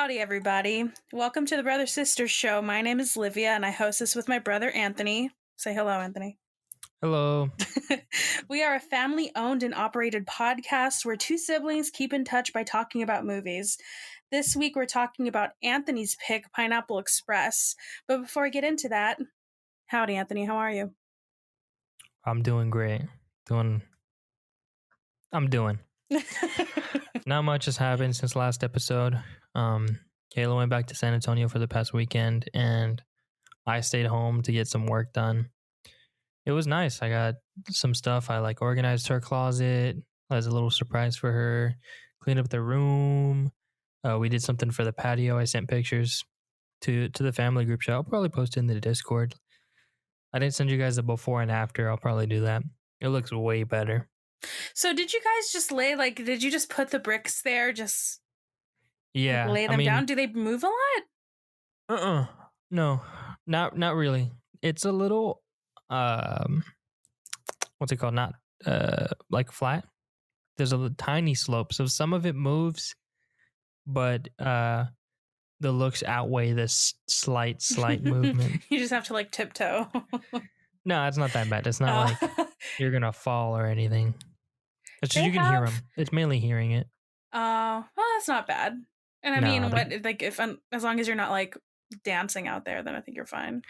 Howdy, everybody. Welcome to the Brother Sister Show. My name is Livia, and I host this with my brother Anthony. Say hello, Anthony. Hello. We are a family owned and operated podcast where two siblings keep in touch by talking about movies. This week, we're talking about Anthony's pick, Pineapple Express. But before I get into that, howdy, Anthony. How are you? I'm doing great. I'm doing. Not much has happened since last episode. Kayla went back to San Antonio for the past weekend, and I stayed home to get some work done. It was nice. I got some stuff. I organized her closet as a little surprise for her. Cleaned up the room. We did something for the patio. I sent pictures to the family group chat. I'll probably post it in the Discord. I didn't send you guys the before and after. I'll probably do that. It looks way better. So did you guys just did you just put the bricks there, just lay them down? Do they move a lot? No, not really. It's a little, what's it called? Not, like flat. There's a tiny slope. So some of it moves, but, the looks outweigh this slight movement. You just have to tiptoe. No, it's not that bad. It's not like you're going to fall or anything. It's just you can hear them. It's mainly hearing it. Well, that's not bad. And I mean, as long as you're not dancing out there, then I think you're fine.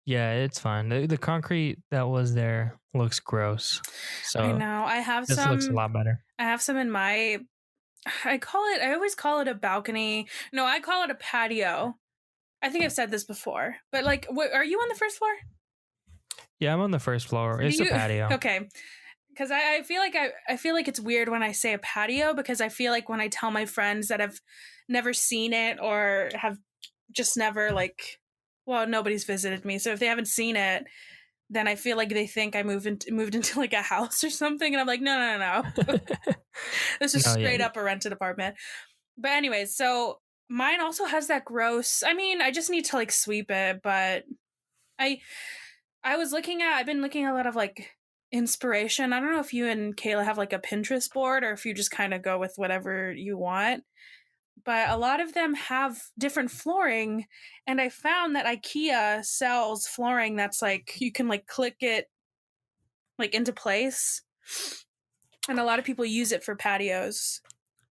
Yeah, it's fine. The concrete that was there looks gross. So I know. I have this looks a lot better. I have some in my. I always call it a balcony. No, I call it a patio. I think I've said this before, but are you on the first floor? Yeah, I'm on the first floor. It's a patio. Okay. Because I feel like it's weird when I say a patio, because I feel like when I tell my friends that have never seen it or have just never nobody's visited me. So if they haven't seen it, then I feel like they think I moved into a house or something. And I'm like, no. This is straight up a rented apartment. But anyways, so mine also has that gross, I just need to sweep it, but I've been looking at a lot of inspiration. I don't know if you and Kayla have a Pinterest board or if you just kind of go with whatever you want, but a lot of them have different flooring, and I found that IKEA sells flooring that's you can click it into place, and a lot of people use it for patios.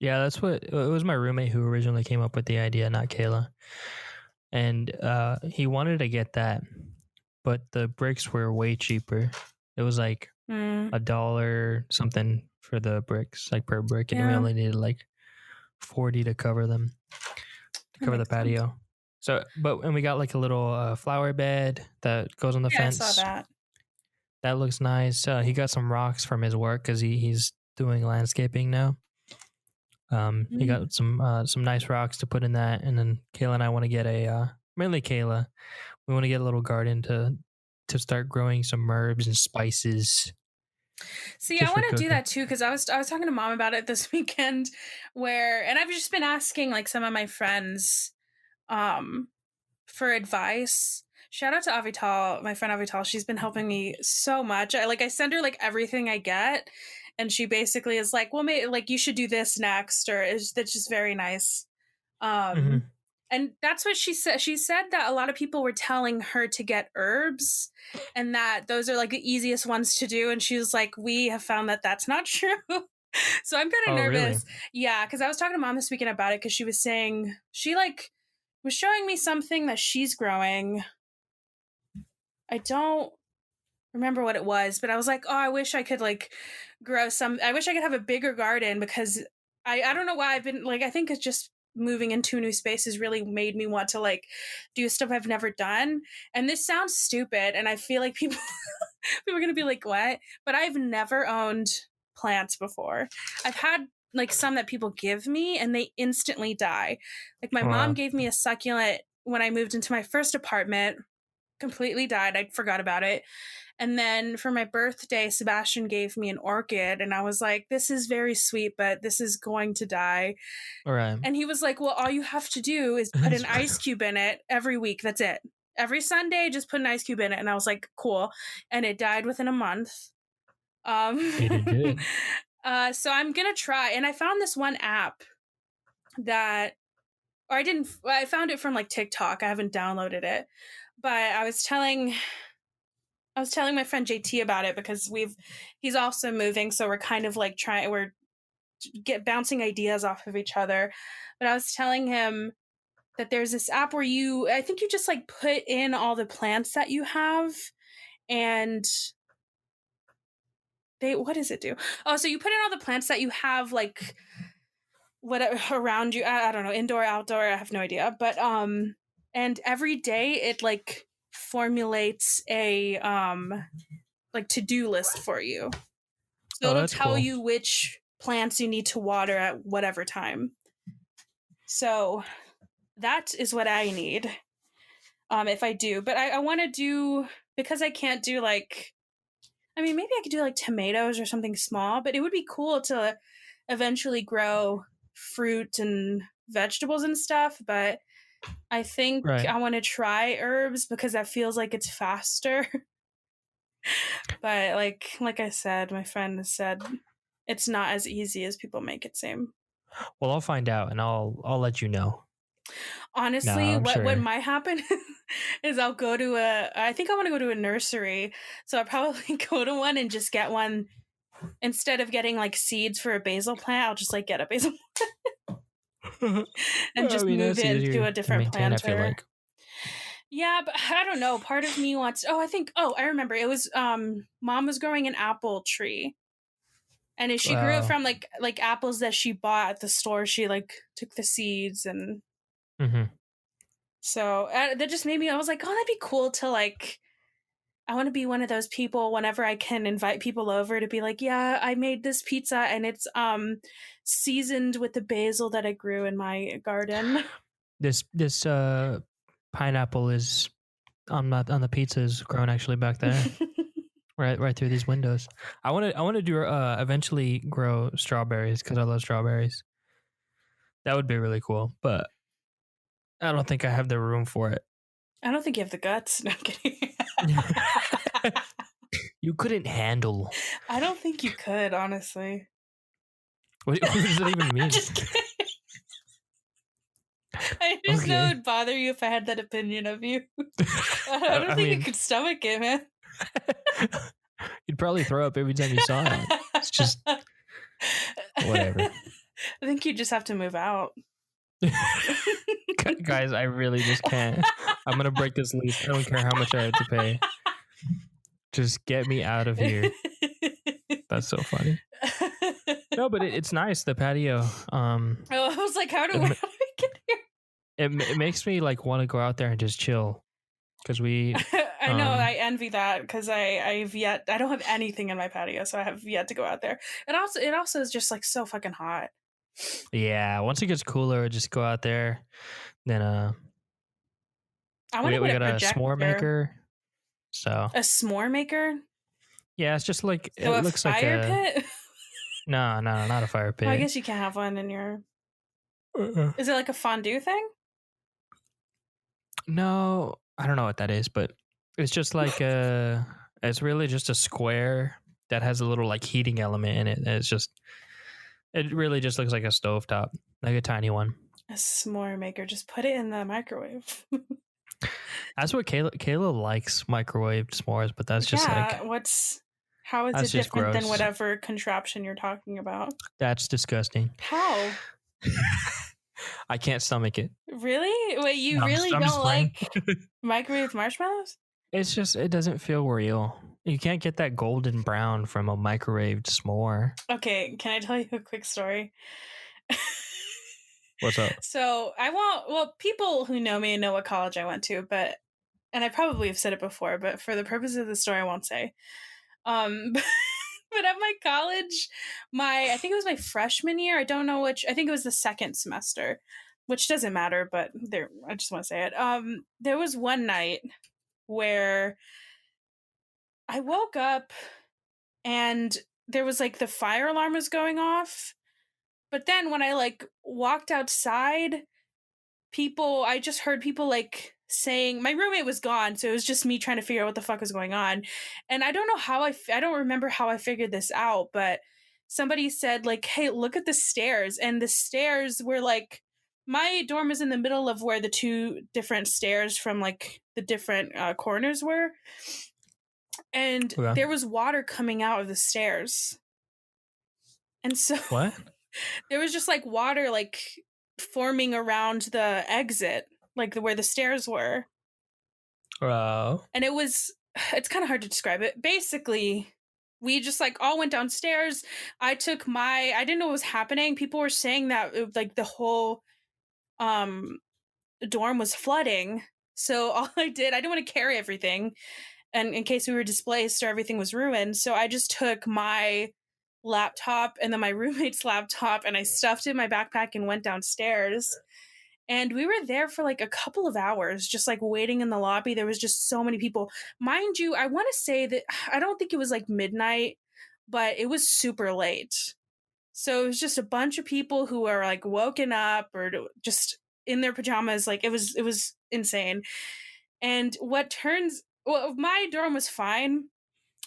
Yeah, it was my roommate who originally came up with the idea, not Kayla, and he wanted to get that, but the bricks were way cheaper. It was $1 something for the bricks, per brick, and we only needed 40 to cover them, to cover the patio. So, and we got a little flower bed that goes on the fence. I saw that. That looks nice. He got some rocks from his work because he's doing landscaping now. He got some nice rocks to put in that, and then Kayla and I want to get mainly Kayla, we want to get a little garden to start growing some herbs and spices. See, I want to do that too, because I was talking to Mom about it this weekend, and I've just been asking some of my friends for advice. Shout out to Avital, my friend Avital. She's been helping me so much. I send her everything I get, and she basically is well, maybe you should do this next, or that's just very nice. And that's what she said. She said that a lot of people were telling her to get herbs, and that those are the easiest ones to do. And she was like, we have found that that's not true. So I'm kind of nervous. Really? Yeah, because I was talking to Mom this weekend about it, because she was saying she was showing me something that she's growing. I don't remember what it was, but I was like, oh, I wish I could grow some. I wish I could have a bigger garden, because I don't know why I've been I think it's just moving into new spaces really made me want to do stuff I've never done. And this sounds stupid, and I feel like people are gonna be like, what? But I've never owned plants before. I've had some that people give me, and they instantly die. My mom gave me a succulent when I moved into my first apartment, completely died. I forgot about it. And then for my birthday, Sebastian gave me an orchid, and I was like, this is very sweet, but this is going to die. All right. And he was like, well, all you have to do is put an ice cube in it every week. That's it. Every Sunday, just put an ice cube in it. And I was like, cool. And it died within a month. It did. So I'm going to try. And I found this one app that or I found it from like TikTok. I haven't downloaded it, but I was telling my friend JT about it because he's also moving, so we're kind of like we're bouncing ideas off of each other. But I was telling him that there's this app where I think you just like put in all the plants that you have, and what does it do? Oh, so you put in all the plants that you have, like whatever around you. I don't know, indoor, outdoor, I have no idea. But and every day it like formulates a like to-do list for you. So it'll tell cool. you which plants you need to water at whatever time. So that is what I need. If I do. But I want to do, because I can't do like, I mean, maybe I could do like tomatoes or something small, but it would be cool to eventually grow fruit and vegetables and stuff. But I think I want to try herbs because that feels like it's faster. But like I said, my friend has said it's not as easy as people make it seem. Well, I'll find out and I'll let you know. Honestly, what might happen is I'll go to I think I want to go to a nursery. So I'll probably go to one and just get one. Instead of getting like seeds for a basil plant, I'll just like get a basil plant and just move it into a different planter. I feel like. Yeah, but I don't know. Part of me wants. I remember. It was Mom was growing an apple tree, and she grew it from like apples that she bought at the store. She like took the seeds and. Mm-hmm. So that just made me. I was like, oh, that'd be cool to like. I want to be one of those people whenever I can invite people over to be like, yeah, I made this pizza and it's seasoned with the basil that I grew in my garden. This pineapple is on the pizza is grown actually back there. right through these windows. I want to do eventually grow strawberries because I love strawberries. That would be really cool, but I don't think I have the room for it. I don't think you have the guts. No, I'm kidding. You couldn't handle. I don't think you could, honestly. What does that even mean? Just kidding. I just know it'd bother you if I had that opinion of you. I don't think you could stomach it, man. You'd probably throw up every time you saw it. It's just whatever. I think you just have to move out. Guys, I really just can't. I'm gonna break this lease. I don't care how much I have to pay. Just get me out of here. That's so funny. No, but it's nice, the patio. I was like, how do we get here? It makes me like want to go out there and just chill. Because I know, I envy that because I don't have anything in my patio, so I have yet to go out there. It also is just like so fucking hot. Yeah, once it gets cooler, just go out there. Then we got a s'more maker. So a s'more maker? Yeah, it's just like so it looks like a fire pit. No, not a fire pit. Well, I guess you can't have one in your. Is it like a fondue thing? No, I don't know what that is, but it's just like it's really just a square that has a little like heating element in it. And it really just looks like a stovetop, like a tiny one. A s'more maker. Just put it in the microwave. That's what Kayla likes, microwaved s'mores, but that's just how is it different than whatever contraption you're talking about? That's disgusting. How? I can't stomach it. Really? Wait, you really don't like microwaved marshmallows? It's just, it doesn't feel real. You can't get that golden brown from a microwaved s'more. Okay, can I tell you a quick story? What's up? So people who know me know what college I went to, and I probably have said it before, but for the purpose of the story, I won't say. But at my college, I think it was my freshman year. I don't know which. I think it was the second semester, which doesn't matter. But I just want to say it. There was one night where I woke up and there was like the fire alarm was going off. But then when I like walked outside, I just heard people like saying, my roommate was gone, so it was just me trying to figure out what the fuck was going on. And I don't know how I don't remember how I figured this out, but somebody said like, hey, look at the stairs. And the stairs were like my dorm was in the middle of where the two different stairs from like the different corners were, and there was water coming out of the stairs, and so what? there was just like water like forming around the exit, like where the stairs were. And it's kind of hard to describe it. Basically, we just like all went downstairs. I didn't know what was happening. People were saying that like the whole dorm was flooding. So all I didn't want to carry everything, and in case we were displaced or everything was ruined. So I just took my laptop and then my roommate's laptop and I stuffed it in my backpack and went downstairs. And we were there for like a couple of hours, just like waiting in the lobby. There was just so many people. Mind you, I want to say that I don't think it was like midnight, but it was super late. So it was just a bunch of people who were like woken up or just in their pajamas. Like it was insane. And my dorm was fine.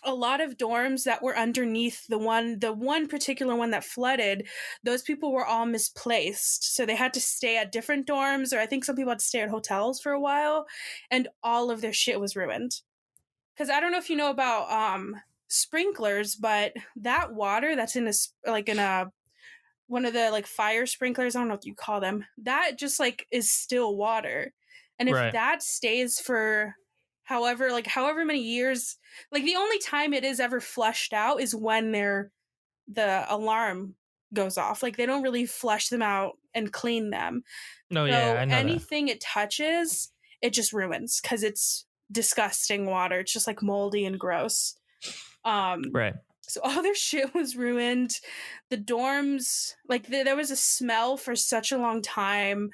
A lot of dorms that were underneath the one particular one that flooded, those people were all misplaced. So they had to stay at different dorms, or I think some people had to stay at hotels for a while, and all of their shit was ruined. Because I don't know if you know about sprinklers, but that water that's in a one of the like fire sprinklers, I don't know what you call them, that just like is still water. And if that stays for however many years, like the only time it is ever flushed out is when the alarm goes off. Like they don't really flush them out and clean them. No, yeah, I know anything it touches, it just ruins because it's disgusting water. It's just like moldy and gross. Right. So all their shit was ruined. The dorms, like there was a smell for such a long time.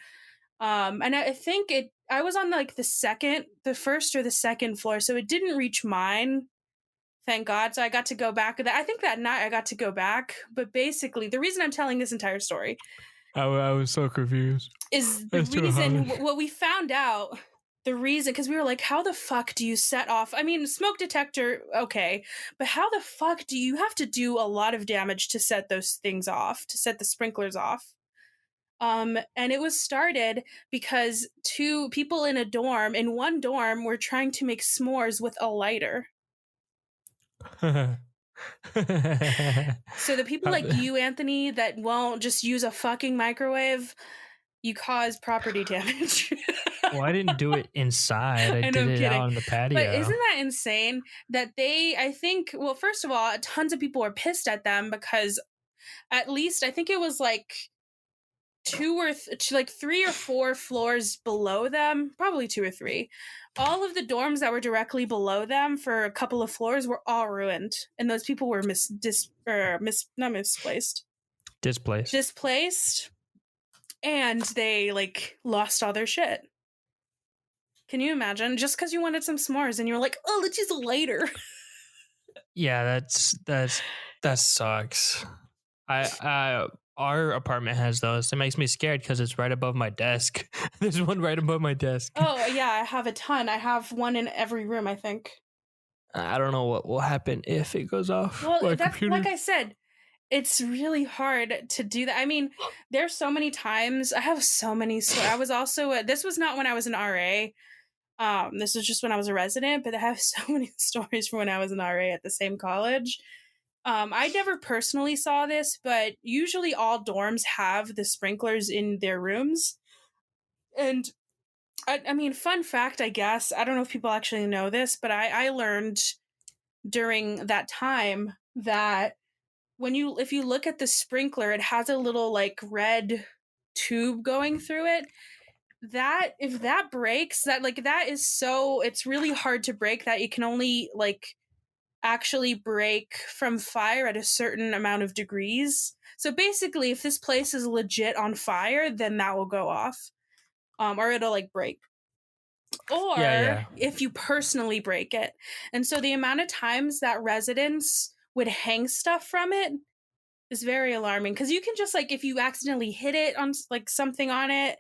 And I think I was on like the first or the second floor, so it didn't reach mine. Thank God. So I got to go back. I think that night I got to go back. But basically, the reason I'm telling this entire story, I was so confused, is the reason what we found out. The reason, because we were like, how the fuck do you set off? I mean, smoke detector, okay, but how the fuck do you have to do a lot of damage to set those things off, to set the sprinklers off? And it was started because two people in one dorm, were trying to make s'mores with a lighter. So the people like you, Anthony, that won't just use a fucking microwave, you cause property damage. Well, I didn't do it inside. I did it out on the patio. But isn't that insane that first of all, tons of people were pissed at them because at least I think it was like 3 or 4 floors below them, probably 2 or 3. All of the dorms that were directly below them for a couple of floors were all ruined, and those people were displaced, and they like lost all their shit. Can you imagine? Just because you wanted some s'mores and you're like, oh, let's use a lighter. Yeah, that sucks. Our apartment has those. It makes me scared because it's right above my desk. There's one right above my desk. Oh, yeah, I have a ton. I have one in every room, I think. I don't know what will happen if it goes off. Well, that's like I said, it's really hard to do that. I mean, there's so many times. I have so many stories. I was also, this was not when I was an RA. This was just when I was a resident, but I have so many stories from when I was an RA at the same college. I never personally saw this, but usually all dorms have the sprinklers in their rooms. And I mean, fun fact, I guess, I don't know if people actually know this, but I learned during that time that if you look at the sprinkler, it has a little like red tube going through it. That if that breaks, it's really hard to break that. You can only like actually break from fire at a certain amount of degrees. So basically, if this place is legit on fire, then that will go off, or it'll like break. Or if you personally break it. And so the amount of times that residents would hang stuff from it is very alarming, because you can just like, if you accidentally hit it on like something on it,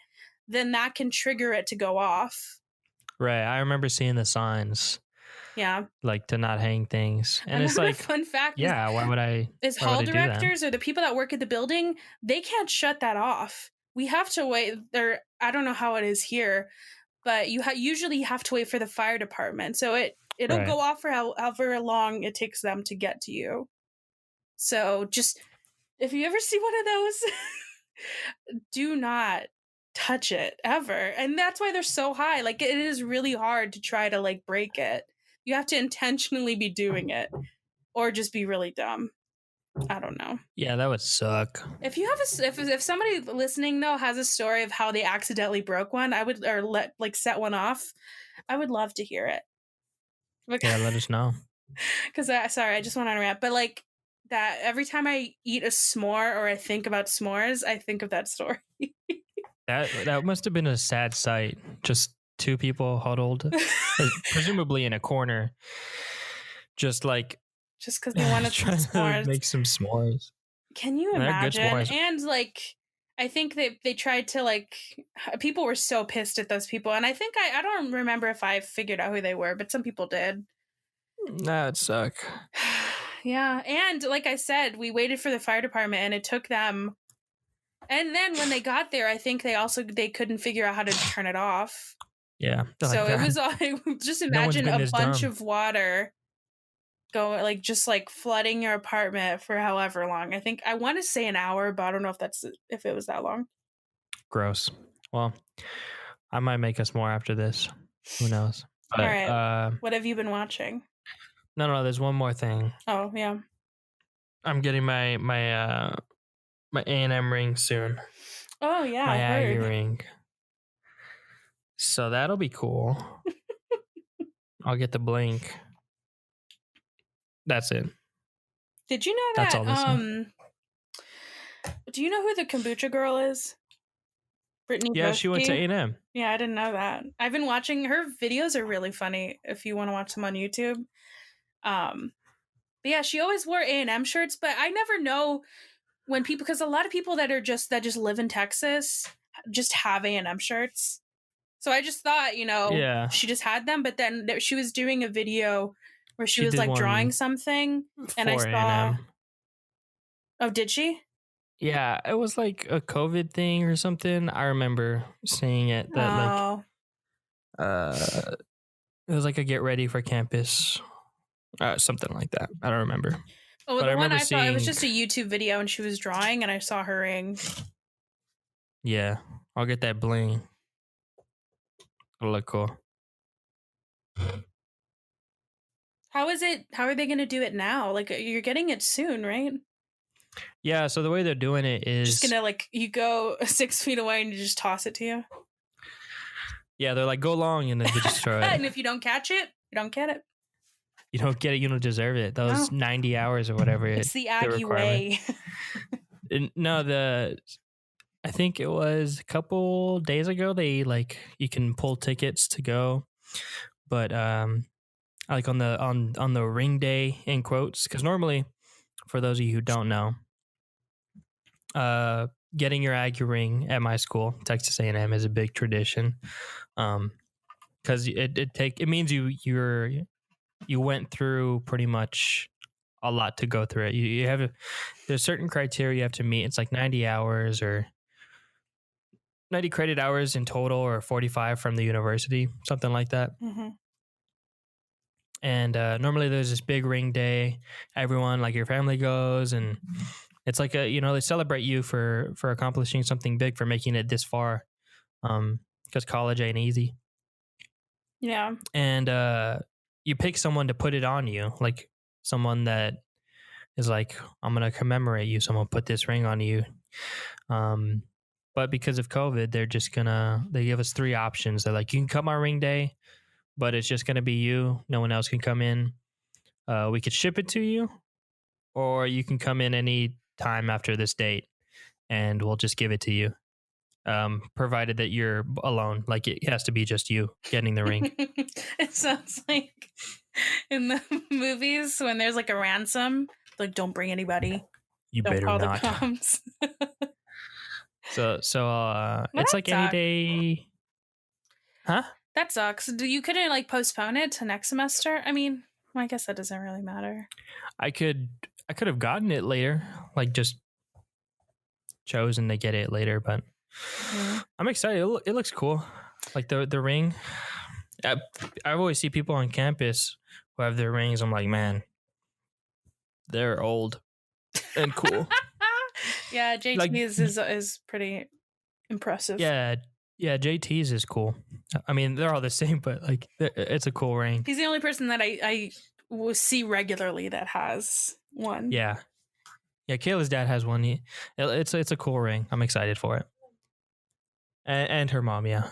then that can trigger it to go off. Right. I remember seeing the signs. Yeah. Like to not hang things. And it's like, fun fact. Yeah. Why would I? Is hall directors or the people that work at the building, they can't shut that off. we have to wait there. I don't know how it is here, but you usually have to wait for the fire department. So it'll Right. go off for however long it takes them to get to you. So just if you ever see one of those, do not touch it ever. And that's why they're so high. Like it is really hard to try to like break it. You have to intentionally be doing it or just be really dumb. I don't know. Yeah, that would suck. If you have if somebody listening though has a story of how they accidentally broke one, I would set one off. I would love to hear it. Yeah, let us know. Because sorry, I just went on a rant, but like that every time I eat a s'more or I think about s'mores, I think of that story. That must have been a sad sight. Just two people huddled, presumably in a corner, just because they wanted some trying s'mores. to make some s'mores. Can you imagine? And like, I think they tried to like. People were so pissed at those people, and I think I don't remember if I figured out who they were, but some people did. That'd suck. Yeah, and like I said, we waited for the fire department, and it took them. And then when they got there, I think they couldn't figure out how to turn it off. Yeah. So like, it was all. Just imagine a bunch of water going like just like flooding your apartment for however long. I want to say an hour, but I don't know if it was that long. Gross. Well, I might make us more after this. Who knows? But, all right. What have you been watching? No. There's one more thing. Oh yeah. I'm getting my A&M ring soon. Oh yeah, my Aggie ring. So that'll be cool. I'll get the blink. That's it. Did you know that? That's all do you know who the kombucha girl is? Brittany. Yeah, Broski? she went to A&M. Yeah, I didn't know that. I've been watching her videos. Are really funny if you want to watch them on YouTube. But yeah, she always wore A&M shirts, but I never know when people, because a lot of people that just live in Texas just have A&M shirts. So I just thought, she just had them, but then she was doing a video where she was like drawing something, and I saw. A&M. Oh, did she? Yeah, it was like a COVID thing or something. I remember seeing it. That it was like a get ready for campus, something like that. I don't remember. Oh, but the one I saw, it was just a YouTube video, and she was drawing, and I saw her ring. Yeah, I'll get that bling. It'll look cool. How is it? How are they going to do it now? Like, you're getting it soon, right? Yeah, so the way they're doing it is just gonna like you go 6 feet away and you just toss it to you. Yeah, they're like, go long, and then they just throw it. And if you don't catch it, you don't get it. You don't get it, you don't deserve it. Those 90 hours or whatever. It's the Aggie way. No, I think it was a couple days ago. They you can pull tickets to go, but like on the ring day in quotes, because normally, for those of you who don't know, getting your Aggie ring at my school, Texas A&M, is a big tradition. Because it means you went through pretty much a lot to go through it. There's certain criteria you have to meet. It's like 90 hours or 90 credit hours in total, or 45 from the university, something like that. Mm-hmm. And normally there's this big ring day. Everyone, like your family, goes, and it's like they celebrate you for accomplishing something big, for making it this far. Because college ain't easy. Yeah. And you pick someone to put it on you, like someone that is like, I'm going to commemorate you. Someone put this ring on you. But because of COVID, they give us 3 options. They're like, you can come on ring day, but it's just going to be you. No one else can come in. We could ship it to you, or you can come in any time after this date and we'll just give it to you. Provided that you're alone. Like, it has to be just you getting the ring. It sounds like in the movies when there's like a ransom, like, don't bring anybody. You don't better call not. The cops. So it's like any day. Huh? That sucks. You couldn't like postpone it to next semester? I mean, I guess that doesn't really matter. I could have gotten it later, like just chosen to get it later, but I'm excited. It looks cool. Like the ring. I always see people on campus who have their rings. I'm like, man, they're old and cool. Yeah, JT like, is pretty impressive. Yeah, JT's is cool. I mean, they're all the same, but like, it's a cool ring. He's the only person that I will see regularly that has one. Yeah, Kayla's dad has one. It's a cool ring. I'm excited for it. And her mom, yeah,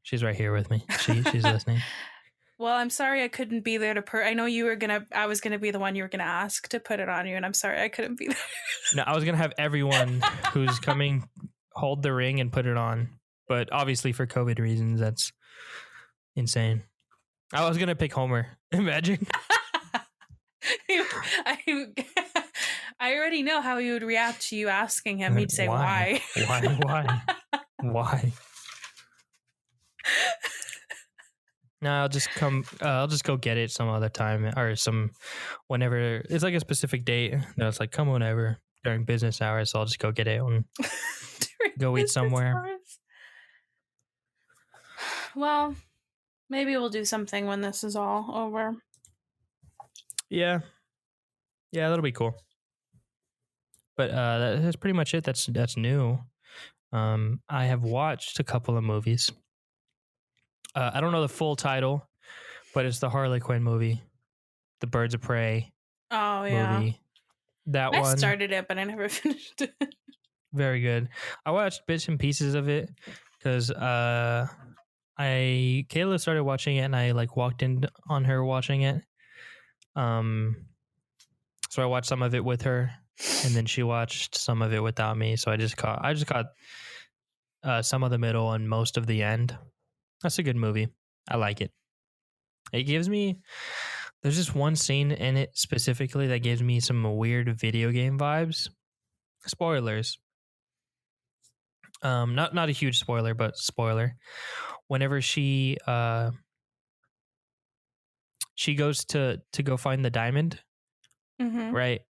she's right here with me. She's listening. Well, I'm sorry I couldn't be there to I know I was gonna be the one you were gonna ask to put it on you, and I'm sorry I couldn't be there. No, I was gonna have everyone who's coming hold the ring and put it on, but obviously for COVID reasons, that's insane. I was gonna pick Homer. Imagine. I already know how he would react to you asking him. He'd say, "Why? Why?" No, I'll just come. I'll just go get it some other time or whenever. It's like a specific date. No, it's like come whenever during business hours. So I'll just go get it and go eat somewhere. Hours. Well, maybe we'll do something when this is all over. Yeah, that'll be cool. But that's pretty much it. That's new. I have watched a couple of movies. I don't know the full title, but it's the Harley Quinn movie, the Birds of Prey. Oh yeah, movie. That I one started it, but I never finished it. Very good. I watched bits and pieces of it because Kayla started watching it, and I like walked in on her watching it. So I watched some of it with her, and then she watched some of it without me. So I just caught some of the middle and most of the end. That's a good movie. I like it. It gives me. There's just one scene in it specifically that gives me some weird video game vibes. Spoilers. Not a huge spoiler, but spoiler. Whenever she goes to go find the diamond, right?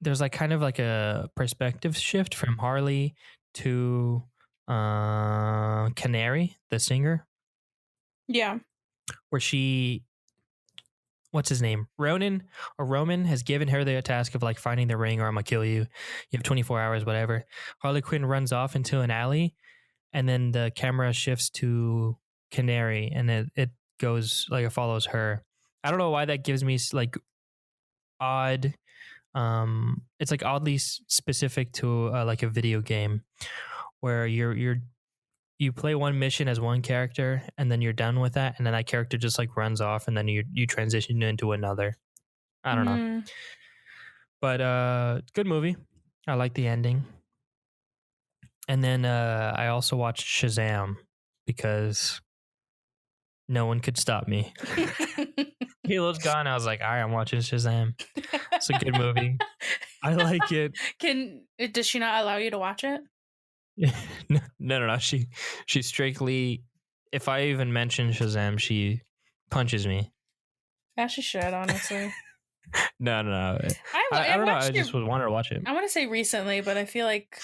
There's like kind of like a perspective shift from Harley to Canary, the singer. Yeah. Where what's his name? Ronan has given her the task of like finding the ring or I'm gonna kill you. You have 24 hours, whatever. Harley Quinn runs off into an alley and then the camera shifts to Canary and it goes like it follows her. I don't know why that gives me like odd. It's like oddly specific to like a video game where you play one mission as one character and then you're done with that and then that character just like runs off and then you transition into another. I don't know. But good movie. I like the ending. And then I also watched Shazam because no one could stop me. Halo's gone. I was like, all right, I'm watching Shazam. It's a good movie. I like it. Does she not allow you to watch it? No. She strictly, if I even mention Shazam, she punches me. Yeah, she should, honestly. No. I don't know. I just wanted to watch it. I want to say recently, but I feel like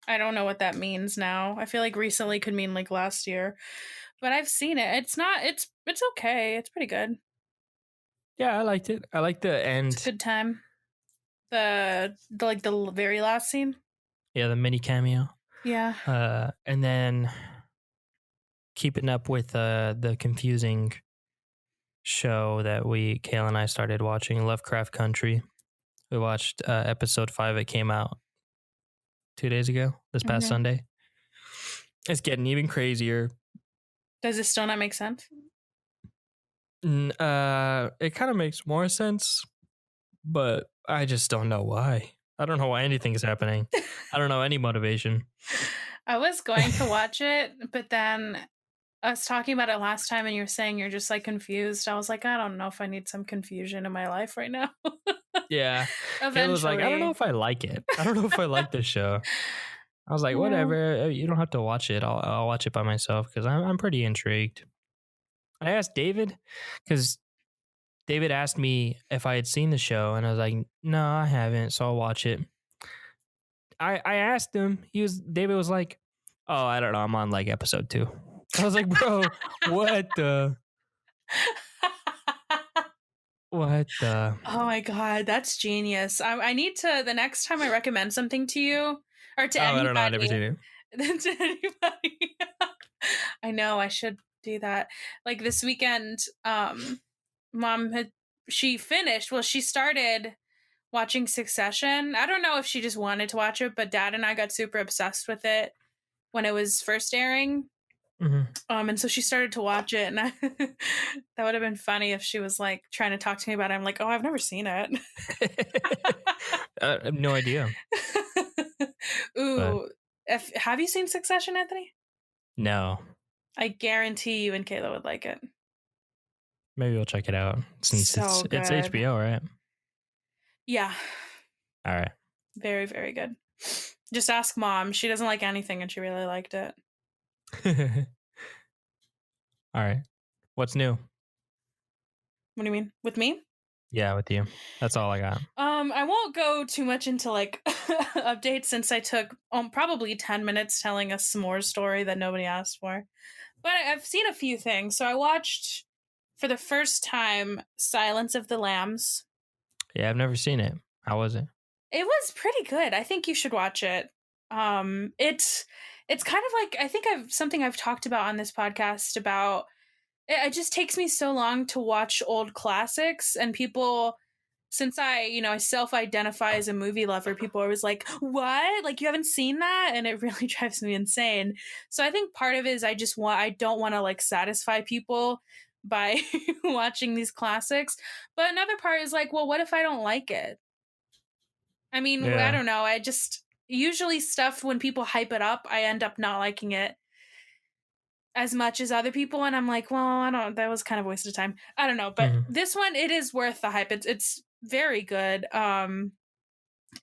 I don't know what that means now. I feel like recently could mean like last year, but I've seen it. It's okay. It's pretty good. Yeah, I liked it. I like the end. It's a good time. The very last scene. Yeah, the mini cameo. Yeah. And then keeping up with the confusing show that Kayla and I started watching, Lovecraft Country. We watched episode 5. It came out 2 days ago, this past Sunday. It's getting even crazier. Does it still not make sense? It kind of makes more sense, but I just don't know why. I don't know why anything is happening. I don't know any motivation. I was going to watch it, but then I was talking about it last time and you're saying you're just like confused. I was like, I don't know if I need some confusion in my life right now. Yeah. Eventually. It was like, I don't know if I like it. I don't know if I like this show. I was like, whatever. You don't have to watch it. I'll watch it by myself because I'm pretty intrigued. I asked David because David asked me if I had seen the show and I was like, no, I haven't. So I'll watch it. I asked him. David was like, "Oh, I don't know. I'm on like episode 2." I was like, "Bro, what the? What the?" Oh my god, that's genius. I need to, the next time I recommend something to you or to Oh, I don't know. I never anybody, seen it. to anybody. I know I should do that. Like this weekend, mom she finished, well, she started watching Succession. I don't know if she just wanted to watch it, but dad and I got super obsessed with it when it was first airing. Mm-hmm. And so she started to watch it, and that would have been funny if she was like trying to talk to me about it. I'm like, oh, I've never seen it. I have no idea. Ooh, have you seen Succession, Anthony? No. I guarantee you and Kayla would like it. Maybe we'll check it out since So it's good. HBO, right? Yeah. All right. Very, very good. Just ask mom. She doesn't like anything, and she really liked it. All right. What's new? What do you mean? With me? Yeah, with you. That's all I got. I won't go too much into like updates since I took probably 10 minutes telling a s'more story that nobody asked for. But I've seen a few things. So I watched for the first time Silence of the Lambs. Yeah, I've never seen it. How was it? It was pretty good. I think you should watch it. It's kind of like, I think something I've talked about on this podcast about it just takes me so long to watch old classics, and people, since I self-identify as a movie lover, people are always like, what? Like, you haven't seen that? And it really drives me insane. So I think part of it is I don't want to like satisfy people by watching these classics. But another part is like, well, what if I don't like it? I mean, Yeah. I don't know. Usually stuff, when people hype it up, I end up not liking it as much as other people, and I'm like, well, that was kind of a waste of time. I don't know, but this one, it is worth the hype. It's very good.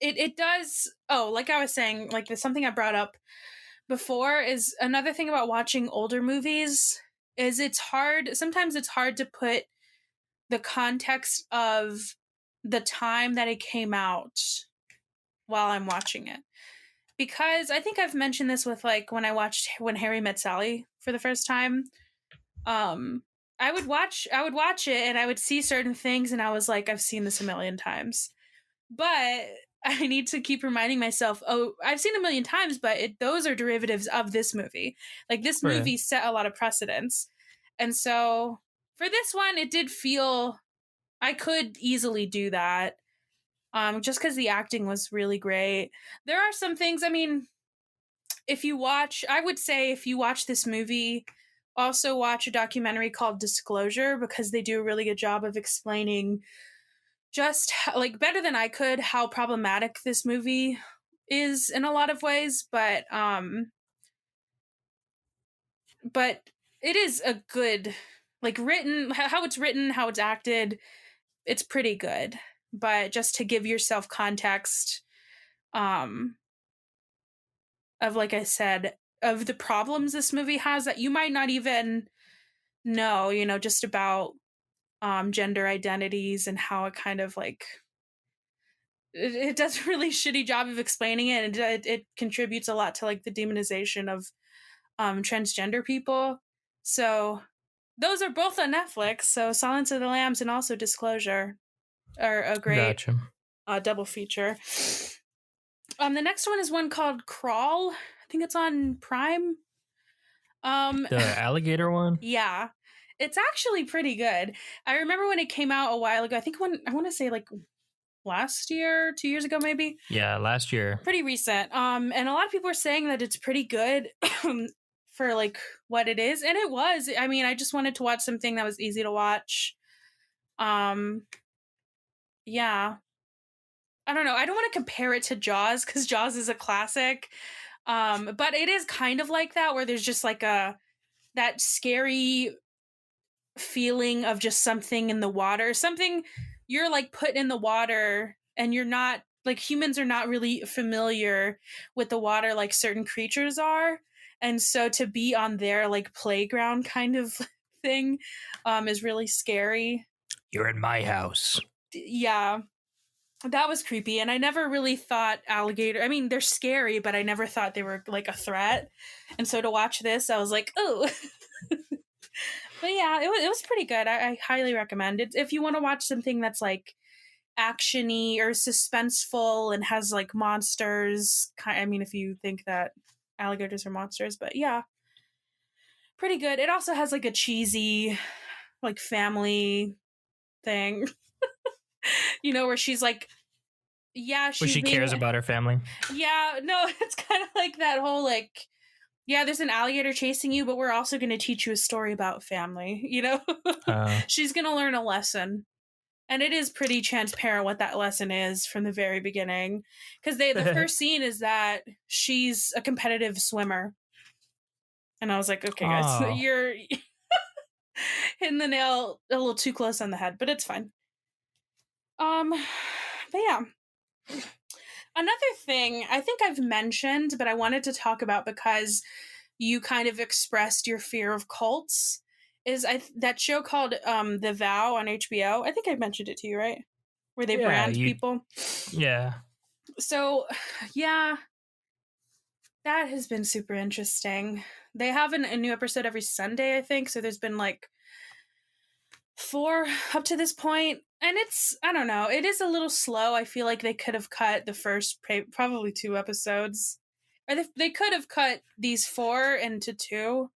It does, like I was saying, like there's something I brought up before, is another thing about watching older movies is sometimes it's hard to put the context of the time that it came out while I'm watching it. Because I think I've mentioned this with like when I watched When Harry Met Sally for the first time. I would watch it and I would see certain things and I was like, I've seen this a million times. But I need to keep reminding myself, oh, I've seen it a million times, but those are derivatives of this movie. Like this movie set a lot of precedents. And so for this one, it did feel I could easily do that. Just because the acting was really great. There are some things, I mean, I would say if you watch this movie, also watch a documentary called Disclosure, because they do a really good job of explaining just like better than I could how problematic this movie is in a lot of ways, but it is a good, like, written, how it's written, how it's acted, it's pretty good. But just to give yourself context, of, like I said, of the problems this movie has that you might not even know, just about gender identities and how it kind of like it does a really shitty job of explaining it, and it contributes a lot to like the demonization of transgender people. So those are both on Netflix. So Silence of the Lambs and also Disclosure are a great double feature. The next one is one called Crawl. I think it's on Prime. The alligator one? Yeah. It's actually pretty good. I remember when it came out a while ago. I think I want to say like last year, 2 years ago, maybe. Yeah, last year. Pretty recent. And a lot of people are saying that it's pretty good for like what it is, and it was. I mean, I just wanted to watch something that was easy to watch. Yeah. I don't know. I don't want to compare it to Jaws because Jaws is a classic. But it is kind of like that, where there's just like that scary feeling of just something in the water, something you're like put in the water, and you're not, like, humans are not really familiar with the water like certain creatures are, and so to be on their like playground kind of thing is really scary. You're in my house. Yeah. That was creepy, and I never really thought alligator. I mean, they're scary, but I never thought they were like a threat. And so to watch this, I was like, oh. But yeah, it was pretty good. I highly recommend it if you want to watch something that's like actiony or suspenseful and has like monsters. I mean, if you think that alligators are monsters, but yeah, pretty good. It also has like a cheesy, like family thing, where she's like, yeah, But she's she being, cares about her family. yeah, no, it's kind of like that whole like, yeah, there's an alligator chasing you, but we're also going to teach you a story about family, She's going to learn a lesson. And it is pretty transparent what that lesson is from the very beginning. Because the first scene is that she's a competitive swimmer. And I was like, okay, guys, Oh. you're hitting the nail a little too close on the head, but it's fine. But yeah. Another thing I think I've mentioned, but I wanted to talk about because you kind of expressed your fear of cults, is that show called The Vow on HBO. I think I mentioned it to you, right? Where they brand people. Yeah. So, yeah, that has been super interesting. They have a new episode every Sunday, I think. So there's been like 4 up to this point, and I don't know, it is a little slow. I feel like they could have cut the first probably 2 episodes, or they could have cut these 4 into 2.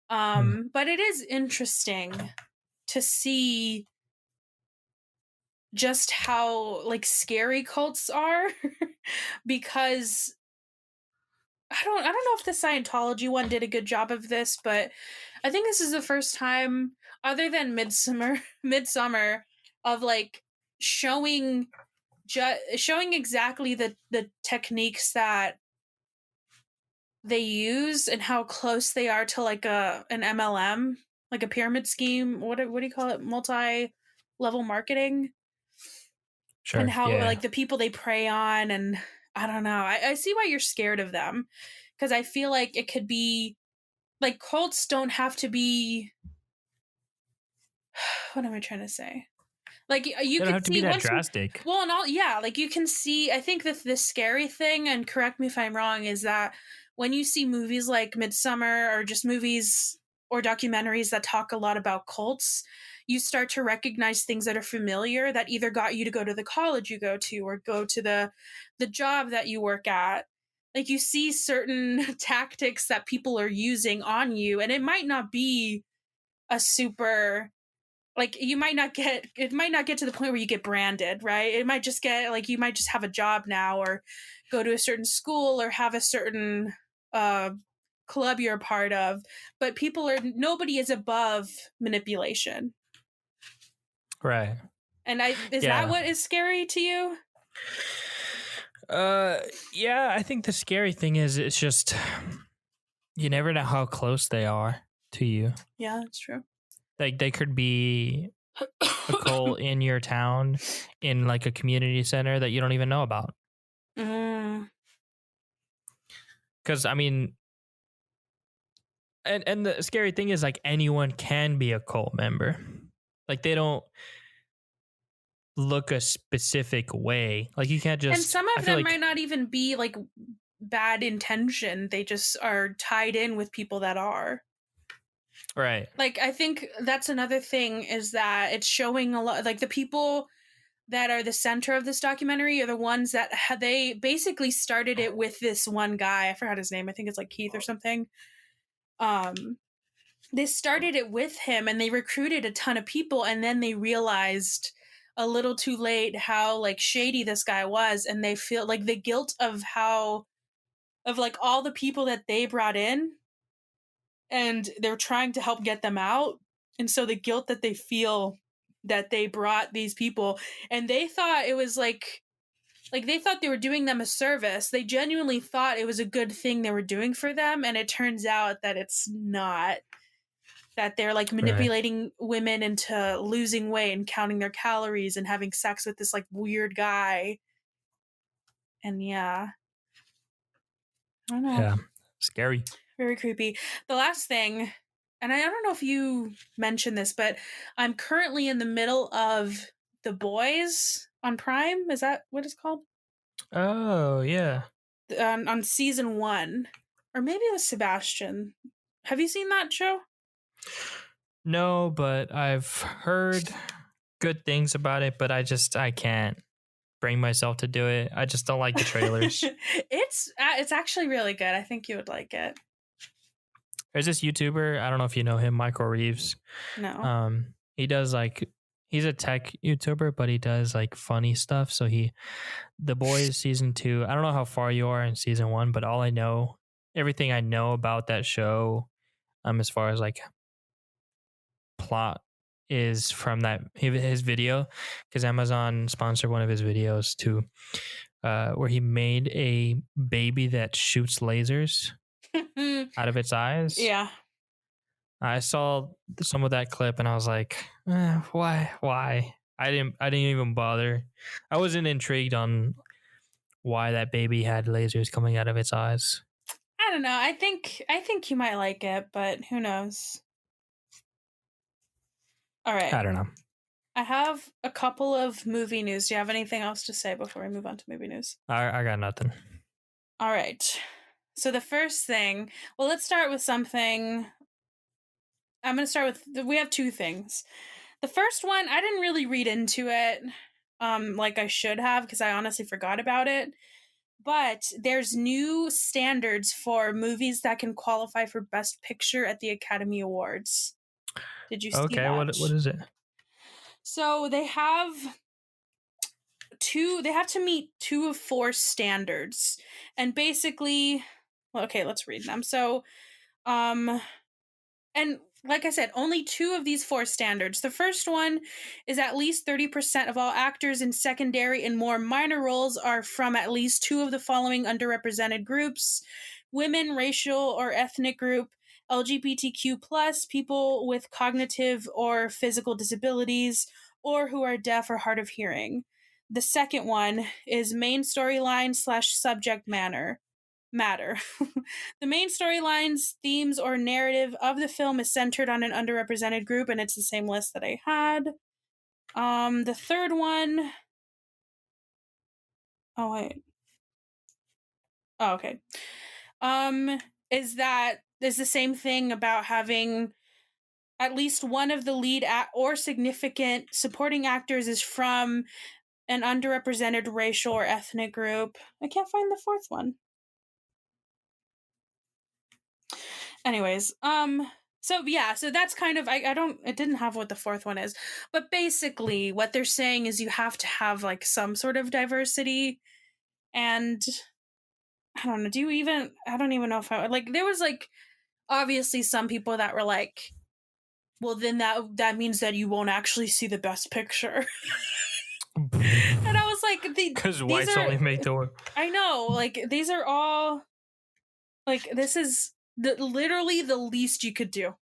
But it is interesting to see just how like scary cults are because I don't know if the Scientology one did a good job of this, but I think this is the first time, other than Midsummer, of like showing showing exactly the techniques that they use and how close they are to like an MLM, like a pyramid scheme. What do you call it? Multi-level marketing. Sure. And how Yeah. like the people they prey on, and I don't know. I see why you're scared of them, because I feel like it could be like cults don't have to be. What am I trying to say? Like you They don't could have to be see that once drastic. well, and all, yeah, like you can see. I think that the scary thing, and correct me if I'm wrong, is that when you see movies like Midsummer or just movies or documentaries that talk a lot about cults, you start to recognize things that are familiar that either got you to go to the college you go to or go to the job that you work at. Like you see certain tactics that people are using on you, and it might not be a super like you might not get it might not get to the point where you get branded, right? It might just get like you might just have a job now or go to a certain school or have a certain uh club you're a part of, but nobody is above manipulation. Right. And is that Yeah. what is scary to you? Yeah, I think the scary thing is it's just you never know how close they are to you. Yeah, that's true. Like they could be a cult in your town in like a community center that you don't even know about. Because I mean, and the scary thing is like anyone can be a cult member. Like they don't look a specific way. Like you can't just. And some I of feel them like, might not even be like bad intention. They just are tied in with people that are. right. Like I think that's another thing, is that it's showing a lot like the people that are the center of this documentary are the ones that they basically started it with this one guy. I forgot his name. I think it's like Keith or something. They started it with him and they recruited a ton of people, and then they realized a little too late how like shady this guy was, and they feel like the guilt of like all the people that they brought in, and they're trying to help get them out. And so the guilt that they feel that they brought these people, and they thought it was like they thought they were doing them a service. They genuinely thought it was a good thing they were doing for them, and it turns out that it's not. That they're like manipulating women into losing weight and counting their calories and having sex with this like weird guy. And yeah. I don't know. Yeah. Scary. Very creepy. The last thing, and I don't know if you mentioned this, but I'm currently in the middle of The Boys on Prime. Is that what it's called? Oh, yeah. On season 1. Or maybe it was Sebastian. Have you seen that show? No, but I've heard good things about it, but I can't bring myself to do it. I just don't like the trailers. It's actually really good. I think you would like it. There's this YouTuber, I don't know if you know him, Michael Reeves. No. He does like, he's a tech YouTuber, but he does like funny stuff. So The Boys season 2, I don't know how far you are in season 1, but everything I know about that show, as far as like plot, is from that his video, because Amazon sponsored one of his videos too, where he made a baby that shoots lasers out of its eyes. Yeah. I saw some of that clip and I was like, why? I didn't even bother. I wasn't intrigued on why that baby had lasers coming out of its eyes. I don't know. I think you might like it, but who knows? All right. I don't know. I have a couple of movie news. Do you have anything else to say before we move on to movie news? I got nothing. All right. So the first thing, well, let's start with something. I'm going to start with, we have 2 things. The first one, I didn't really read into it like I should have, because I honestly forgot about it. But there's new standards for movies that can qualify for Best Picture at the Academy Awards. Did you see that? Okay, what is it? So they have to meet 2 of 4 standards. And basically, well, okay, let's read them. So, and like I said, only 2 of these 4 standards. The first one is at least 30% of all actors in secondary and more minor roles are from at least 2 of the following underrepresented groups: women, racial or ethnic group, LGBTQ+, people with cognitive or physical disabilities, or who are deaf or hard of hearing. The second one is main storyline / subject matter. The main storylines, themes, or narrative of the film is centered on an underrepresented group, and it's the same list that I had. The third one. Oh wait. Oh, okay. Is the same thing about having at least one of the lead or significant supporting actors is from an underrepresented racial or ethnic group. I can't find the fourth one. Anyways, so that's kind of, it didn't have what the fourth one is, but basically what they're saying is you have to have like some sort of diversity. And I don't know, I don't even know if like, there was like obviously some people that were like, well, then that means that you won't actually see the Best Picture. And I was like, because whites only make the work. I know, like, these are all like, this is literally the least you could do.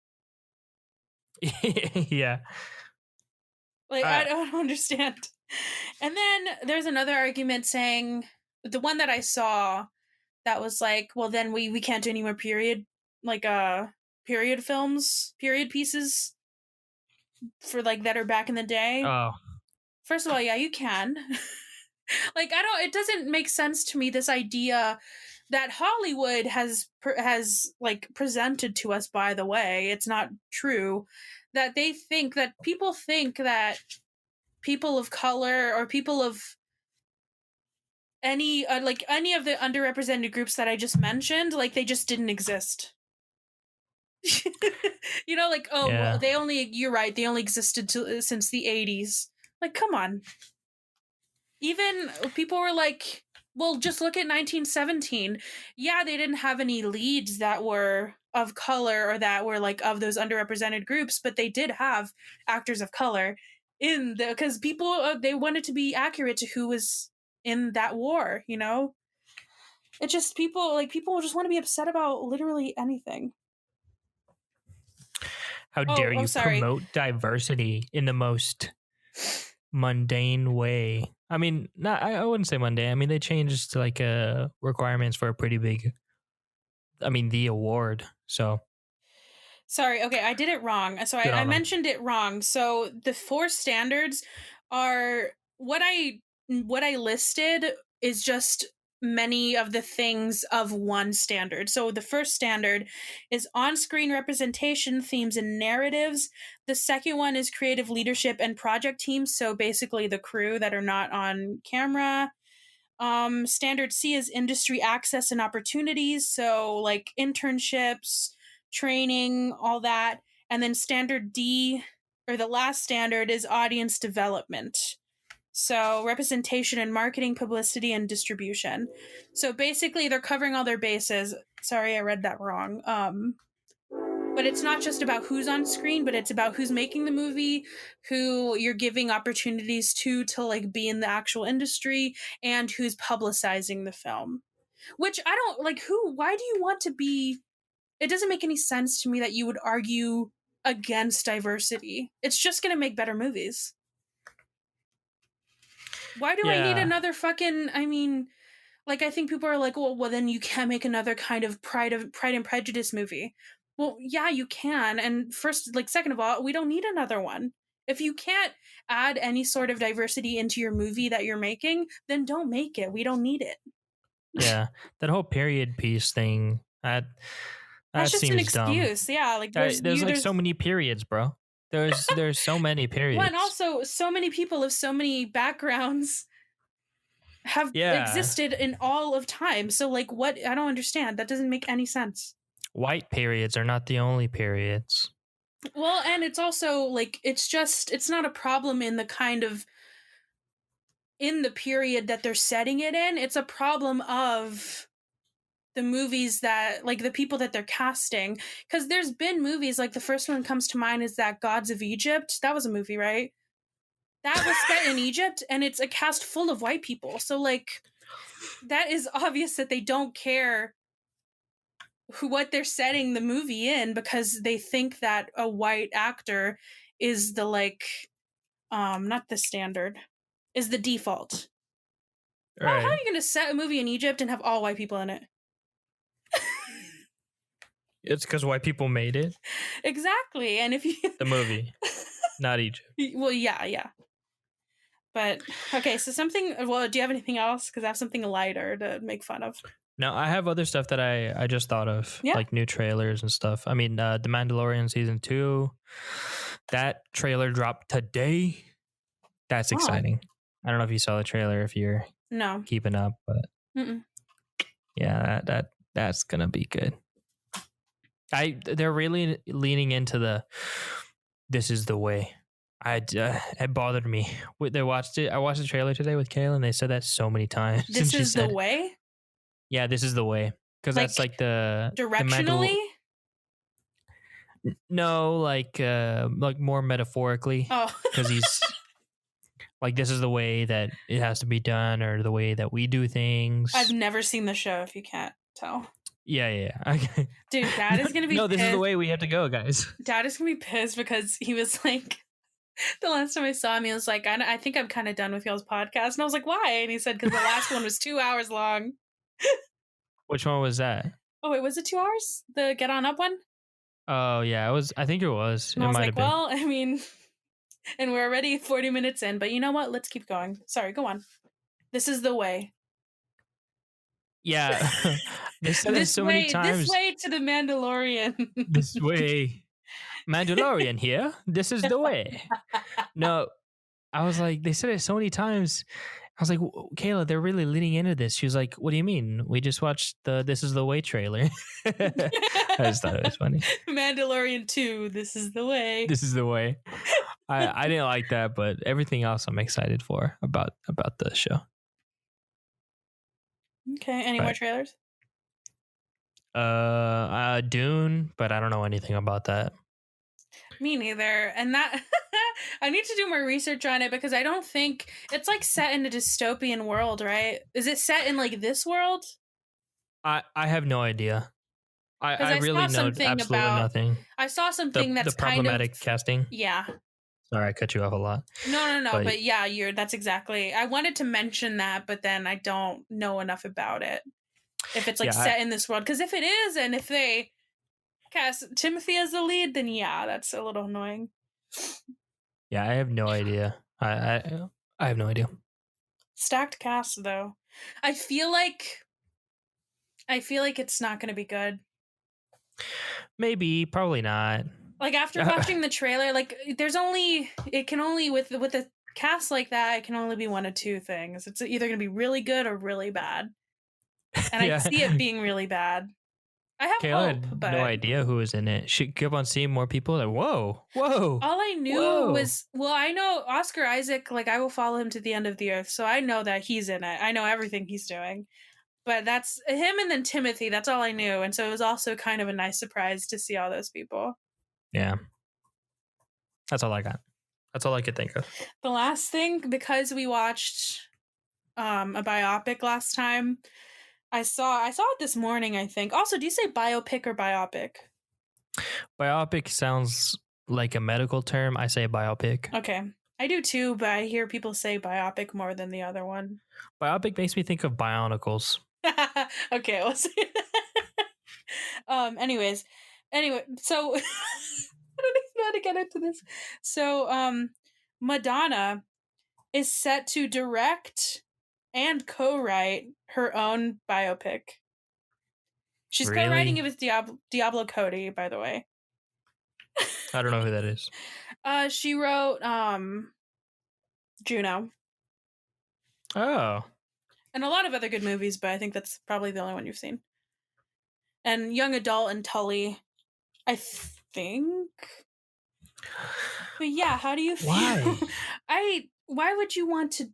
Yeah. Like, I don't understand. And then there's another argument saying, the one that I saw that was like, well, then we can't do any more period films, period pieces for like that are back in the day. Oh. First of all, yeah, you can. Like, it doesn't make sense to me, this idea that Hollywood has like presented to us, by the way, it's not true, that people think that people of color or people of any any of the underrepresented groups that I just mentioned, like, they just didn't exist. Like, oh, yeah. Well, you're right, they only existed since the 80s. Like, come on. Even people were like, well, just look at 1917. Yeah, they didn't have any leads that were of color or that were like of those underrepresented groups, but they did have actors of color because people they wanted to be accurate to who was in that war. It just people just want to be upset about literally anything. How dare you promote diversity in the most mundane way? I mean, I wouldn't say mundane. I mean, they changed to like requirements for a pretty big, the award. So sorry, okay, I did it wrong. So I mentioned it wrong. So the 4 standards are what I listed is just many of the things of one standard. So the first standard is on-screen representation, themes, and narratives. The second one is creative leadership and project teams, so basically the crew that are not on camera. Standard C is industry access and opportunities, so like internships, training, all that. And then standard D, or the last standard, is audience development. So representation and marketing, publicity, and distribution. So basically they're covering all their bases. Sorry, I read that wrong. But it's not just about who's on screen, but it's about who's making the movie, who you're giving opportunities to like be in the actual industry, and who's publicizing the film. Which I don't like. Why do you want to be? It doesn't make any sense to me that you would argue against diversity. It's just going to make better movies. Why do I need another fucking? I mean, like, I think people are like, well, then you can't make another kind of Pride and Prejudice movie. Well, yeah, you can. And second of all, we don't need another one. If you can't add any sort of diversity into your movie that you're making, then don't make it. We don't need it. Yeah, that whole period piece thing, that's just seems an excuse. Dumb. Yeah, like there's so many periods, bro. There's so many periods. Well, and also so many people of so many backgrounds have existed in all of time. So like, what? I don't understand. That doesn't make any sense. White periods are not the only periods. Well, and it's also like, it's not a problem in the period that they're setting it in. It's a problem of the movies that, like, the people that they're casting. Because there's been movies, like the first one comes to mind is that Gods of Egypt. That was a movie, right? That was set in Egypt, and it's a cast full of white people. So like, that is obvious that they don't care what they're setting the movie in, because they think that a white actor is the not the standard, is the default. Right. Well, how are you going to set a movie in Egypt and have all white people in it? It's because white people made it. Exactly. And if you the movie, not Egypt. Well, yeah. But okay, so do you have anything else? Because I have something lighter to make fun of. No, I have other stuff that I just thought of, like new trailers and stuff. I mean, The Mandalorian Season 2, that trailer dropped today. That's exciting. I don't know if you saw the trailer, if you're keeping up, but yeah, that's going to be good. They're really leaning into this is the way. It bothered me. I watched the trailer today with Kayla, and they said that so many times. This is the way? Yeah, this is the way. Because that's like the... Directionally? No, like more metaphorically. Oh. Because he's... like, this is the way that it has to be done, or the way that we do things. I've never seen the show, if you can't tell. Yeah. Okay. Dude, Dad is going to be pissed. This is the way we have to go, guys. Dad is going to be pissed because he was like... The last time I saw him, he was like, I think I'm kind of done with y'all's podcast. And I was like, why? And he said, because the last one was 2 hours long. Which one was that? Oh, wait, was it 2 hours? The Get On Up one? Oh, yeah. I think it was. And I was like, well, I mean, and we're already 40 minutes in, but you know what? Let's keep going. Sorry, go on. This is the way. Yeah. They said it so many times. This way to the Mandalorian. This way. Mandalorian here. This is the way. No, I was like, they said it so many times. I was like, Kayla, they're really leaning into this. She was like, what do you mean? We just watched the This Is the Way trailer. I just thought it was funny. Mandalorian 2, This Is the Way. This is the way. I didn't like that, but everything else I'm excited for about the show. Okay, any more trailers? Dune, but I don't know anything about that. Me neither. And that I need to do more research on it, because I don't think it's like set in a dystopian world, right? Is it set in like this world? I have no idea. I really know absolutely nothing. I saw something that's the problematic casting. Yeah. Sorry, I cut you off a lot. No. But yeah, that's exactly. I wanted to mention that, but then I don't know enough about it. If it's like set in this world, because if it is, and if they cast Timothy as the lead, then yeah, that's a little annoying. Yeah, I have no idea. I have no idea. Stacked cast though. I feel like it's not going to be good. Maybe, probably not. Like after watching the trailer, like it can only with a cast like that, it can only be one of two things. It's either going to be really good or really bad. And I see it being really bad. I have Kayla hope, had but no idea who was in it. She kept on seeing more people. Like, whoa. all I knew whoa. was, well, I know Oscar Isaac. Like, I will follow him to the end of the earth, so I know that he's in it. I know everything he's doing. But that's him, and then Timothy. That's all I knew, and so it was also kind of a nice surprise to see all those people. Yeah, that's all I got. That's all I could think of. The last thing, because we watched a biopic last time, I saw it this morning, I think. Also, do you say biopic or biopic? Biopic sounds like a medical term. I say biopic. Okay. I do too, but I hear people say biopic more than the other one. Biopic makes me think of Bionicles. Okay, let's see. Anyway, so I don't even know how to get into this. So, Madonna is set to direct and co-write her own biopic. She's Really? co-writing it with Diablo Cody, by the way. I don't know who that is. She wrote Juno. Oh. And a lot of other good movies, but I think that's probably the only one you've seen. And Young Adult and Tully, I think. But yeah, how do you feel? Why would you want to?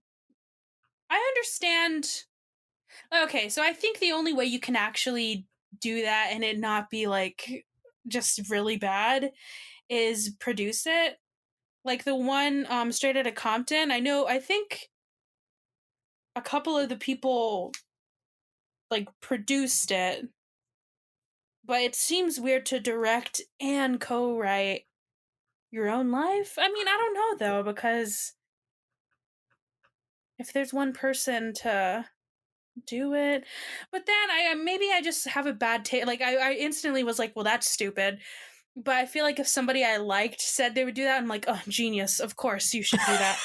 I understand. Okay, so I think the only way you can actually do that and it not be like just really bad is produce it. Like the one Straight Outta Compton, I think a couple of the people like produced it, but it seems weird to direct and co-write your own life. I mean, I don't know though, because if there's one person to do it, but then I just have a bad taste. Like I instantly was like, well, that's stupid. But I feel like if somebody I liked said they would do that, I'm like, oh, genius! Of course you should do that.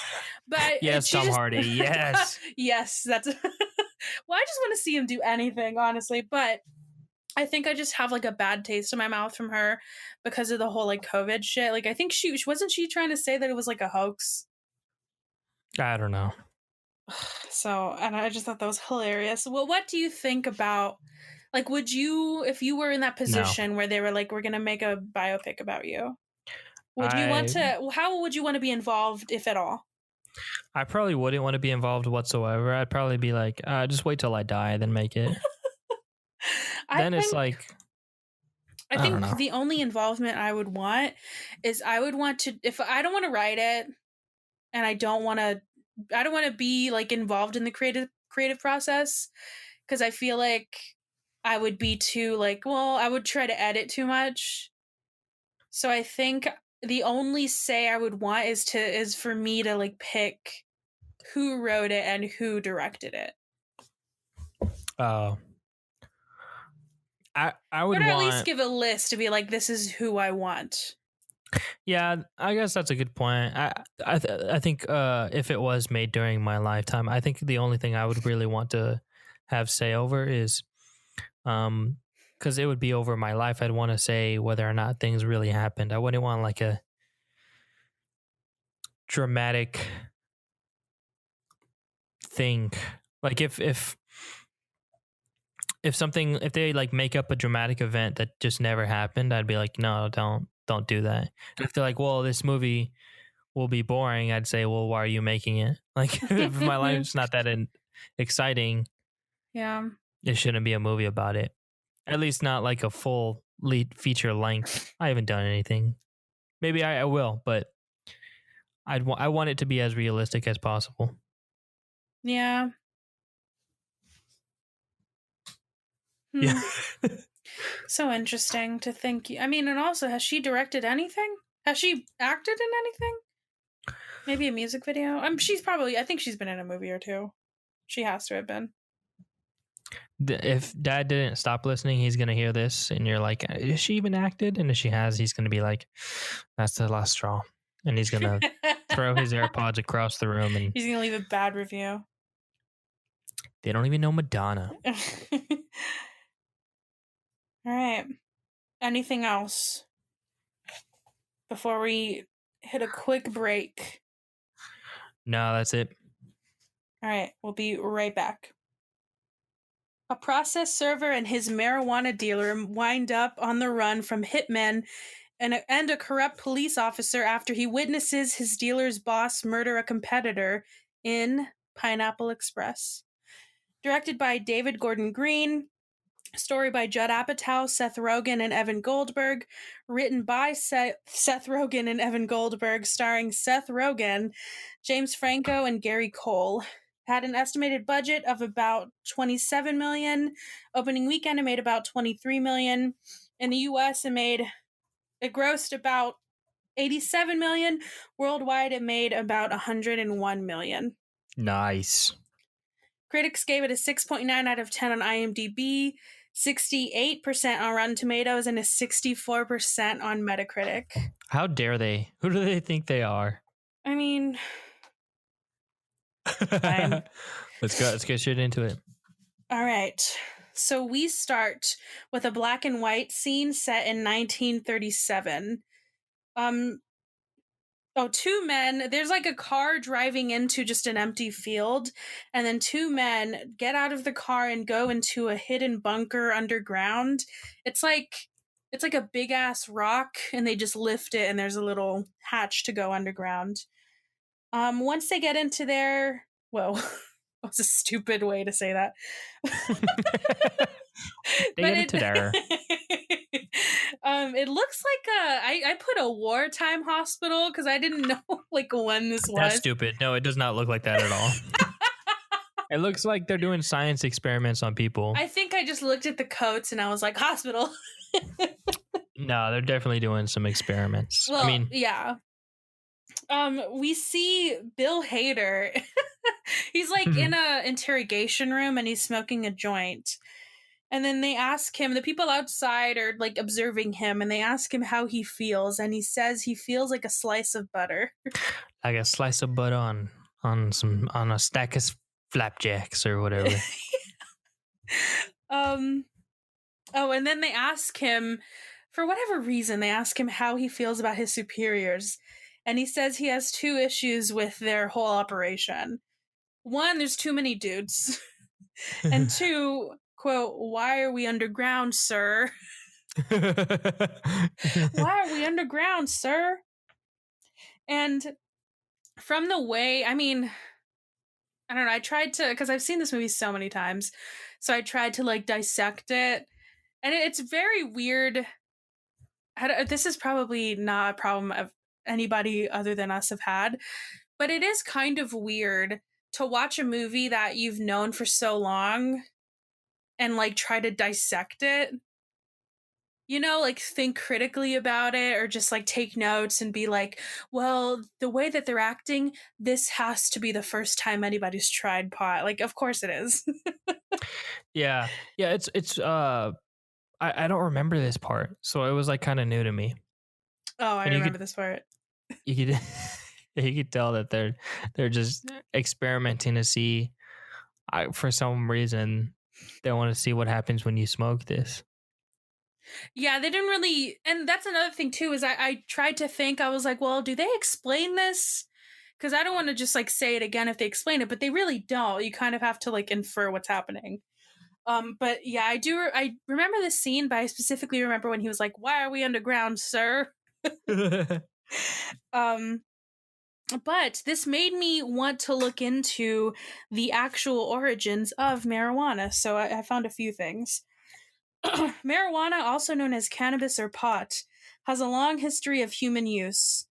But yes, Tom Hardy. Yes, yes, that's. Well, I just want to see him do anything, honestly. But I think I just have like a bad taste in my mouth from her because of the whole like COVID shit. Like I think she wasn't trying to say that it was like a hoax. I don't know. So, and I just thought that was hilarious. Well, what do you think about? Like, would you, if you were in that position where they were like, we're going to make a biopic about you, would you want to, how would you want to be involved, if at all? I probably wouldn't want to be involved whatsoever. I'd probably be like, just wait till I die, then make it. It's like, I think the only involvement I would want is I would want to, if I don't want to write it and I don't want to be like involved in the creative process, because I feel like I would be too like, well, I would try to edit too much. So I think the only say I would want is for me to like pick who wrote it and who directed it. Oh. I would at least give a list to be like, this is who I want. Yeah, I guess that's a good point. I think if it was made during my lifetime, I think the only thing I would really want to have say over is because it would be over my life. I'd want to say whether or not things really happened. I wouldn't want like a dramatic thing. Like if they like make up a dramatic event that just never happened, I'd be like, no, don't do that. And if they're like, well, this movie will be boring, I'd say, well, why are you making it? Like, if my life's not that exciting, yeah, it shouldn't be a movie about it. At least not like a full lead feature length. I haven't done anything. Maybe I will, but I want it to be as realistic as possible. Yeah. Yeah. So interesting to think. I mean, and also, has she directed anything? Has she acted in anything? Maybe a music video? I think she's been in a movie or two. She has to have been. If Dad didn't stop listening, he's going to hear this and you're like, is she even acted? And if she has, he's going to be like, that's the last straw. and he's gonna throw his AirPods across the room, and he's gonna leave a bad review. They don't even know Madonna. All right. Anything else before we hit a quick break? No, that's it. All right, we'll be right back. A process server and his marijuana dealer wind up on the run from hitmen and a corrupt police officer after he witnesses his dealer's boss murder a competitor in Pineapple Express. Directed by David Gordon Green. Story by Judd Apatow, Seth Rogen, and Evan Goldberg. Written by Seth Rogen and Evan Goldberg, starring Seth Rogen, James Franco, and Gary Cole. Had an estimated budget of about $27 million. Opening weekend, it made about $23 million. In the U.S., it grossed about $87 million. Worldwide, it made about $101 million. Nice. Critics gave it a 6.9 out of 10 on IMDb, 68% on Rotten Tomatoes, and a 64% on Metacritic. How dare they? Who do they think they are? I mean, Let's go. Let's get straight into it. All right. So we start with a black and white scene set in 1937. Two men, there's like a car driving into just an empty field, and then two men get out of the car and go into a hidden bunker underground. It's like a big ass rock, and they just lift it, and there's a little hatch to go underground. Once they get into there, whoa, that's a stupid way to say that. They get into there. It looks like I put a wartime hospital because I didn't know like when this was. That's stupid. No, it does not look like that at all. It looks like they're doing science experiments on people. I think I just looked at the coats and I was like, hospital. No, they're definitely doing some experiments. Well, I mean, yeah. We see Bill Hader. He's like in a interrogation room and he's smoking a joint. And then they ask him, the people outside are like observing him, and they ask him how he feels, and he says he feels like a slice of butter. Like a slice of butter on a stack of flapjacks or whatever. And then they ask him, for whatever reason, they ask him how he feels about his superiors. And he says he has two issues with their whole operation. One, there's too many dudes. And two, quote, "Why are we underground, sir?" Why are we underground, sir? And from the way, I mean, I don't know, I tried to, because I've seen this movie so many times, so I tried to like dissect it, and it's very weird. This is probably not a problem of anybody other than us have had, but it is kind of weird to watch a movie that you've known for so long and like try to dissect it, you know, like think critically about it, or just like take notes and be like, well, the way that they're acting, this has to be the first time anybody's tried pot. Like, of course it is. Yeah. It's I don't remember this part, so it was like kind of new to me. Oh, I remember this part. You could tell that they're just experimenting to see, for some reason they want to see what happens when you smoke this. Yeah, they didn't really, and that's another thing too, is I tried to think, I was like, well, do they explain this? Because I don't want to just like say it again if they explain it, but they really don't. You kind of have to like infer what's happening. But yeah, I remember this scene, but I specifically remember when he was like, "Why are we underground, sir?" But this made me want to look into the actual origins of marijuana, so I found a few things. Marijuana, also known as cannabis or pot, has a long history of human use.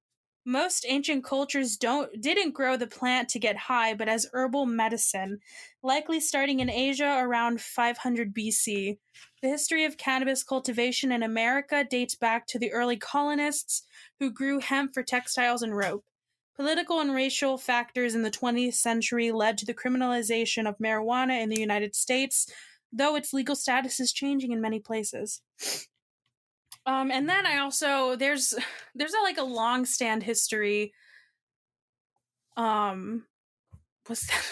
Most ancient cultures didn't grow the plant to get high, but as herbal medicine, likely starting in Asia around 500 BC. The history of cannabis cultivation in America dates back to the early colonists who grew hemp for textiles and rope. Political and racial factors in the 20th century led to the criminalization of marijuana in the United States, though its legal status is changing in many places. And then I also there's a long stand history. Was that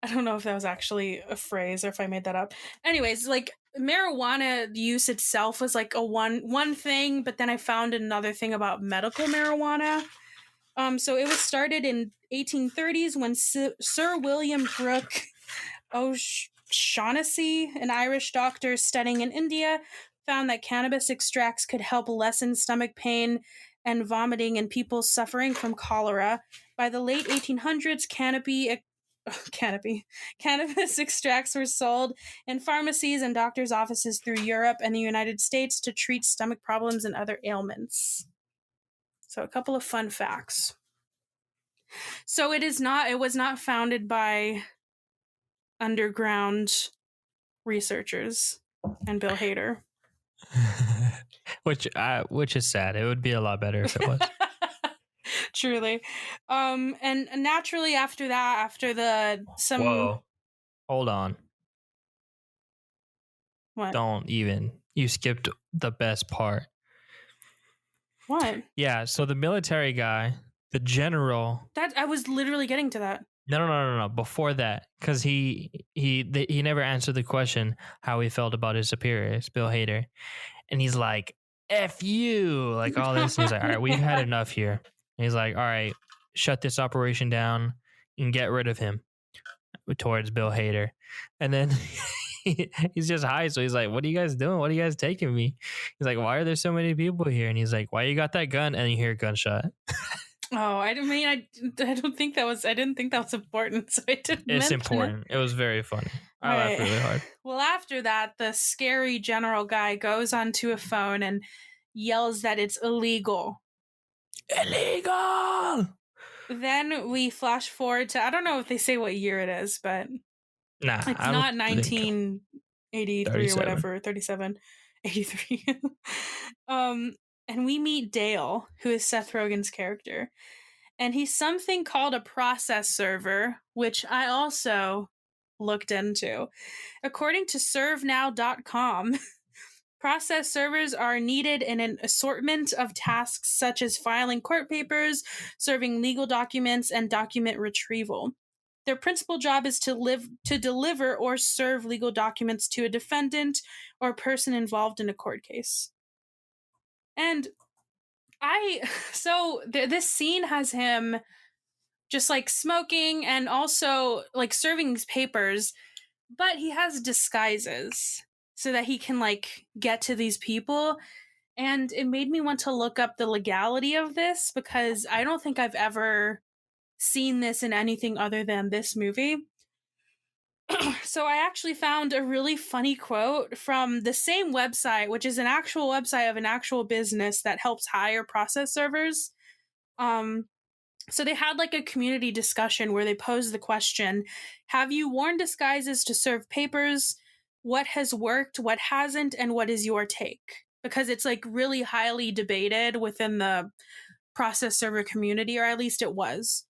I don't know if that was actually a phrase or if I made that up. Anyways, like marijuana use itself was like a one thing, but then I found another thing about medical marijuana. So it was started in 1830s when Sir William Brooke O'Shaughnessy, an Irish doctor studying in India, found that cannabis extracts could help lessen stomach pain and vomiting in people suffering from cholera. By the late 1800s, cannabis extracts were sold in pharmacies and doctors' offices through Europe and the United States to treat stomach problems and other ailments. So a couple of fun facts. So it was not founded by underground researchers and Bill Hader. which is sad. It would be a lot better if it was. Truly. And naturally after that, Whoa. Hold on. What? Don't even. You skipped the best part. What? Yeah, so the military guy, the general. That I was literally getting to that. No. Before that, because he never answered the question how he felt about his superiors, Bill Hader, and he's like, "F you," like all this. And he's like, "All right, we've had enough here." And he's like, "All right, shut this operation down and get rid of him." Towards Bill Hader, and then he's just high, so he's like, "What are you guys doing? What are you guys taking me?" He's like, "Why are there so many people here?" And he's like, "Why you got that gun?" And you hear a gunshot. Oh, I didn't think that was important, so I didn't. It's important. It was very funny. I laughed really hard. Well, after that, the scary general guy goes onto a phone and yells that it's illegal. Illegal! Then we flash forward to, I don't know if they say what year it is, but nah, it's not 1983 or whatever, 37, 83. And we meet Dale, who is Seth Rogen's character. And he's something called a process server, which I also looked into. According to servenow.com, process servers are needed in an assortment of tasks such as filing court papers, serving legal documents, and document retrieval. Their principal job is to deliver or serve legal documents to a defendant or person involved in a court case. And this scene has him just like smoking and also like serving these papers, but he has disguises so that he can like get to these people. And it made me want to look up the legality of this because I don't think I've ever seen this in anything other than this movie. So I actually found a really funny quote from the same website, which is an actual website of an actual business that helps hire process servers. So they had like a community discussion where they posed the question, have you worn disguises to serve papers? What has worked, what hasn't, and what is your take? Because it's like really highly debated within the process server community, or at least it was.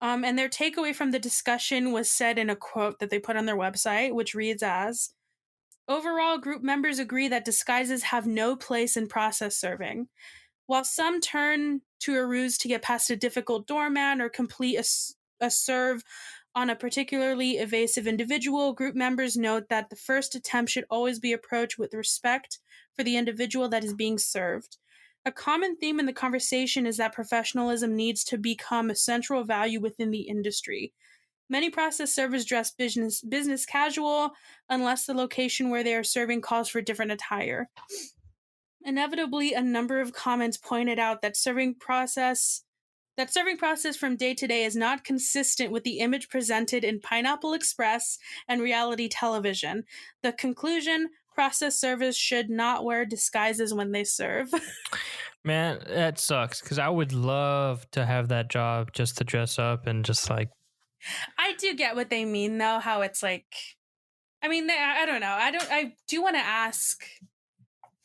And their takeaway from the discussion was said in a quote that they put on their website, which reads as, overall, group members agree that disguises have no place in process serving. While some turn to a ruse to get past a difficult doorman or complete a serve on a particularly evasive individual, group members note that the first attempt should always be approached with respect for the individual that is being served. A common theme in the conversation is that professionalism needs to become a central value within the industry. Many process servers dress business casual unless the location where they are serving calls for different attire. Inevitably, a number of comments pointed out that serving process from day to day is not consistent with the image presented in Pineapple Express and reality television. The conclusion, process servers should not wear disguises when they serve. Man, that sucks because I would love to have that job just to dress up and just like. I do get what they mean though, how it's like, I mean, I don't know. I do want to ask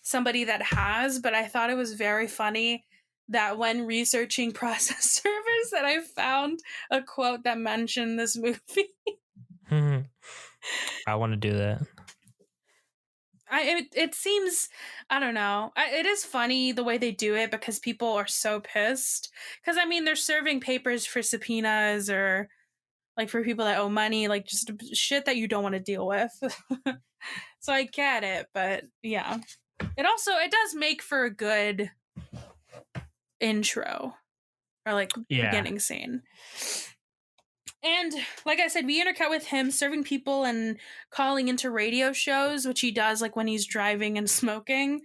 somebody that has, but I thought it was very funny that when researching process servers that I found a quote that mentioned this movie. I want to do that. it seems, I don't know. It is funny the way they do it because people are so pissed. Because I mean, they're serving papers for subpoenas or like for people that owe money, like just shit that you don't want to deal with. So I get it, but yeah, it does make for a good intro or like Yeah. beginning scene. And like I said, we intercut with him serving people and calling into radio shows, which he does like when he's driving and smoking.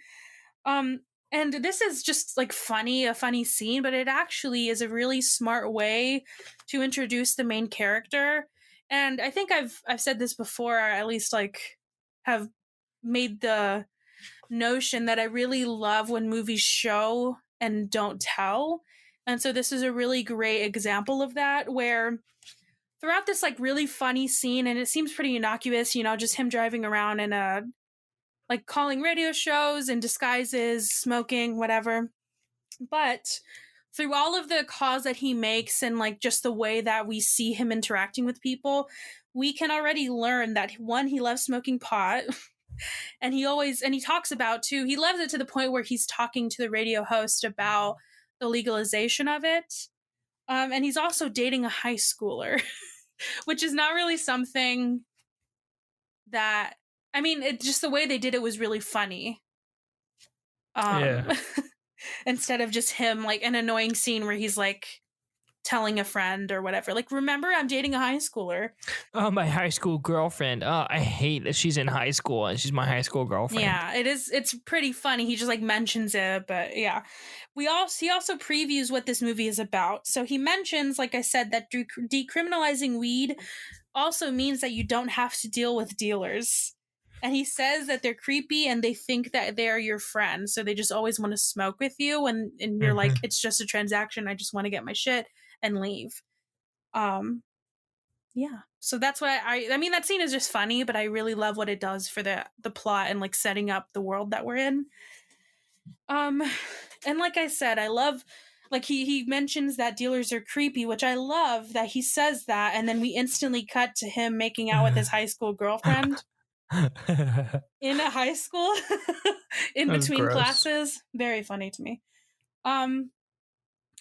Um, and this is just like a funny scene, but it actually is a really smart way to introduce the main character. And I think I've said this before, or at least like have made the notion that I really love when movies show and don't tell. And so this is a really great example of that, where throughout this like really funny scene, and it seems pretty innocuous, just him driving around and like calling radio shows in disguises, smoking, whatever. But through all of the calls that he makes and like just the way that we see him interacting with people, we can already learn that one, he loves smoking pot. And he talks about too, he loves it to the point where he's talking to the radio host about the legalization of it. And he's also dating a high schooler, which is not really something that, I mean, it just the way they did it was really funny. Yeah. Instead of just him like an annoying scene where he's like telling a friend or whatever, like, remember, I'm dating a high schooler. Oh, my high school girlfriend. Oh, I hate that she's in high school and she's my high school girlfriend. Yeah, it's pretty funny. He just like mentions it, but yeah. He also previews what this movie is about. So he mentions, like I said, that decriminalizing weed also means that you don't have to deal with dealers. And he says that they're creepy and they think that they're your friend. So they just always want to smoke with you. And you're like, it's just a transaction. I just want to get my shit and leave. Yeah. So that's why I mean, that scene is just funny, but I really love what it does for the plot and like setting up the world that we're in. And like I said, I love, like he mentions that dealers are creepy, which I love that he says that, and then we instantly cut to him making out with his high school girlfriend in a high school in between classes. Very funny to me.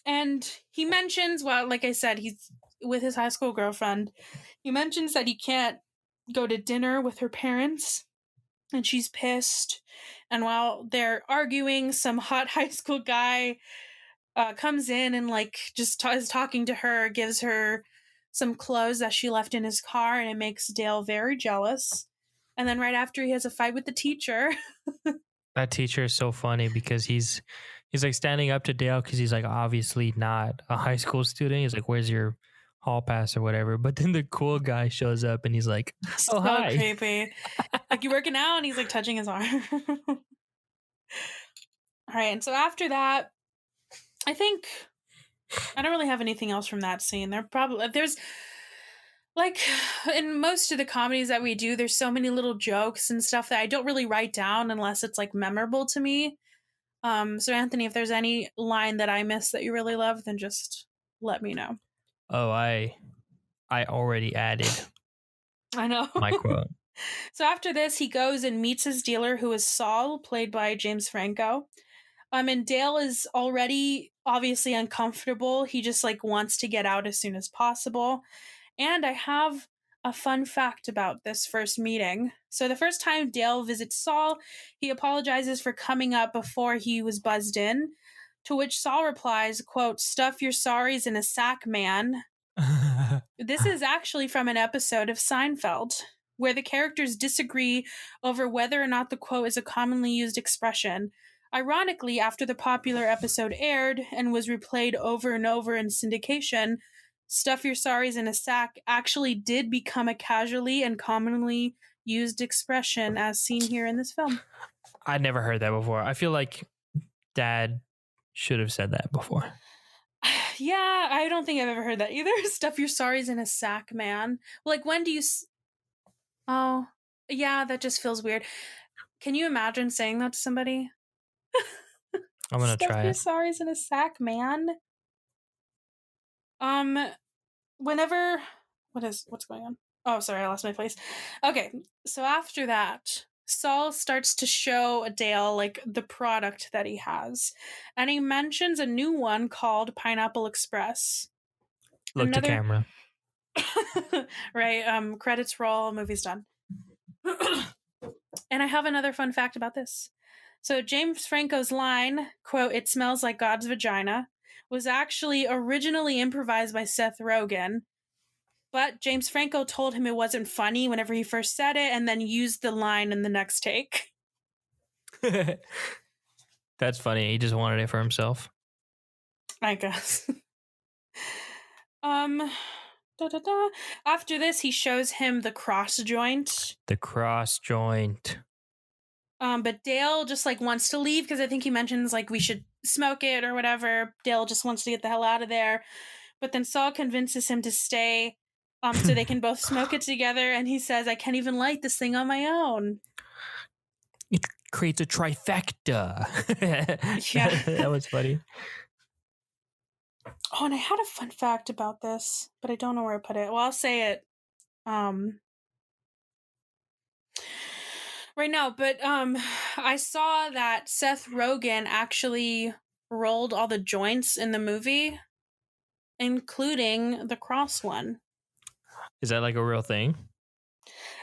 And he mentions, well, like I said, he's with his high school girlfriend. He mentions that he can't go to dinner with her parents, and she's pissed. And while they're arguing, some hot high school guy comes in and like just is talking to her, gives her some clothes that she left in his car, and it makes Dale very jealous. And then right after, he has a fight with the teacher. That teacher is so funny because he's like standing up to Dale because he's like obviously not a high school student. He's like, "Where's your hall pass or whatever?" But then the cool guy shows up and he's like, "Oh, so hi." Creepy. Like, you working out? And he's like touching his arm. All right, and so after that, I think I don't really have anything else from that scene. There's like in most of the comedies that we do, there's so many little jokes and stuff that I don't really write down unless it's like memorable to me. So Anthony, if there's any line that I missed that you really love, then just let me know. Oh, I already added. I know. My quote. So after this, he goes and meets his dealer, who is Saul, played by James Franco. And Dale is already obviously uncomfortable. He just like wants to get out as soon as possible. And I have a fun fact about this first meeting. So the first time Dale visits Saul, he apologizes for coming up before he was buzzed in, to which Saul replies, quote, "Stuff your sorries in a sack, man." This is actually from an episode of Seinfeld, where the characters disagree over whether or not the quote is a commonly used expression. Ironically, after the popular episode aired and was replayed over and over in syndication, "Stuff your sorries in a sack" actually did become a casually and commonly used expression as seen here in this film. I never heard that before. I feel like Dad should have said that before. Yeah, I don't think I've ever heard that either. "Stuff your sorries in a sack, man." Like, when do you... Oh, yeah, that just feels weird. Can you imagine saying that to somebody? I'm going to try "Stuff your it. sorries in a sack, man." Whenever... What's going on? Oh, sorry, I lost my place. Okay, so after that, Saul starts to show Dale like the product that he has, and he mentions a new one called Pineapple Express. Look to Another camera. right, credits roll, movie's done. And I have another fun fact about this. So James Franco's line, quote, "It smells like God's vagina," was actually originally improvised by Seth Rogen, but James Franco told him it wasn't funny whenever he first said it, and then used the line in the next take. That's funny. He just wanted it for himself. I guess. Da, da, da. After this, he shows him the cross joint. The cross joint. But Dale just like wants to leave because I think he mentions like we should smoke it or whatever. Dale just wants to get the hell out of there. But then Saul convinces him to stay so they can both smoke it together. And he says, "I can't even light this thing on my own." It creates a trifecta. Yeah. That was funny. Oh, and I had a fun fact about this, but I don't know where I put it. Well, I'll say it right now. But I saw that Seth Rogen actually rolled all the joints in the movie, including the cross one. Is that like a real thing?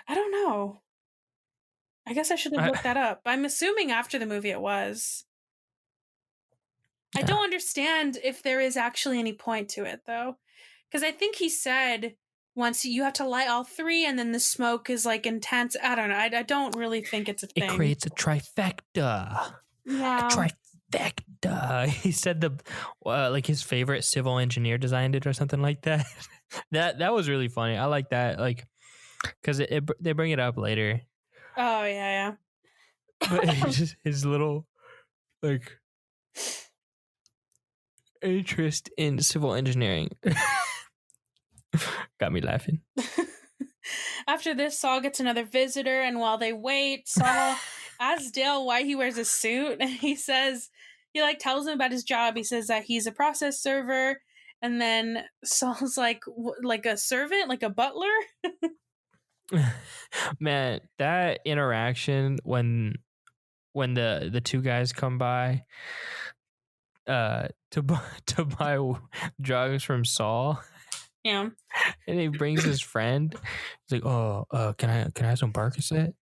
I don't know. I guess I should have looked that up. I'm assuming after the movie it was. Yeah. I don't understand if there is actually any point to it, though. Because I think he said once you have to light all three and then the smoke is like intense. I don't know. I don't really think it's a thing. It creates a trifecta. Yeah. A trifecta. He said like his favorite civil engineer designed it or something like that. That was really funny. I like that. Like, because they bring it up later. Oh, yeah. But it's just his little, like, interest in civil engineering got me laughing. After this, Saul gets another visitor, and while they wait, Saul asks Dale why he wears a suit, and he says, he like tells him about his job. He says that he's a process server, and then Saul's like a servant, like a butler. Man, that interaction when the two guys come by to buy drugs from Saul. Yeah. And he brings his friend. He's like, "Oh, can I have some Percocet?"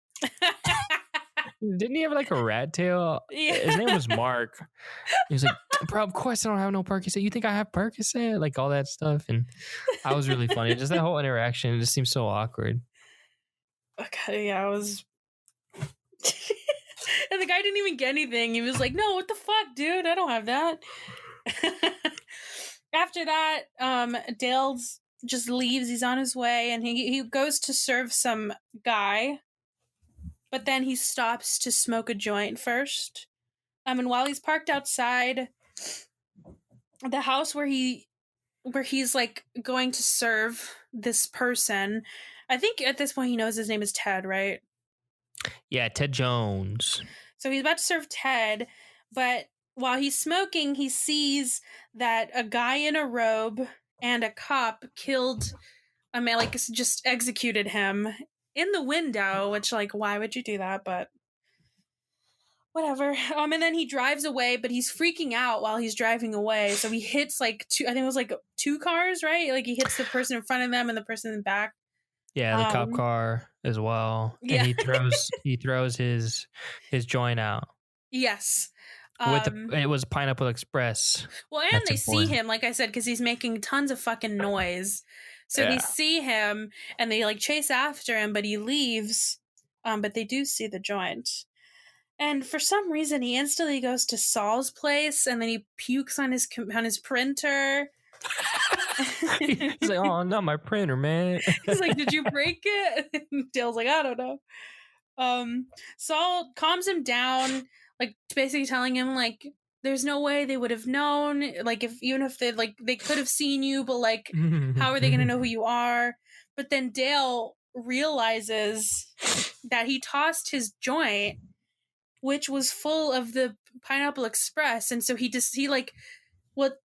Didn't he have like a rat tail? Yeah. His name was Mark. He was like, "Bro, of course I don't have no Percocet. You think I have Percocet?" Like all that stuff. And I was really funny. Just that whole interaction, it just seems so awkward. Okay, yeah, I was. And the guy didn't even get anything. He was like, "No, what the fuck, dude? I don't have that." After that, Dale just leaves. He's on his way, and he goes to serve some guy, but then he stops to smoke a joint first. And while he's parked outside the house where he's like going to serve this person, I think at this point he knows his name is Ted, right? Yeah, Ted Jones. So he's about to serve Ted, but while he's smoking, he sees that a guy in a robe and a cop killed a man, like just executed him in the window, which like, why would you do that? But whatever. And then he drives away, but he's freaking out while he's driving away. So he hits like I think it was like two cars, right? Like he hits the person in front of them and the person in the back. Yeah, the cop car as well. Yeah. And he throws his joint out. Yes. It was Pineapple Express. Well, and they see him, like I said, because he's making tons of fucking noise. So they see him and they like chase after him, but he leaves. But they do see the joint. And for some reason, he instantly goes to Saul's place, and then he pukes on his printer. He's like, "Oh, not my printer, man." He's like, "Did you break it?" And Dale's like, "I don't know." Saul calms him down, like basically telling him like, "There's no way they would have known. Like, even if they could have seen you, but like, how are they going to know who you are?" But then Dale realizes that he tossed his joint, which was full of the Pineapple Express, and so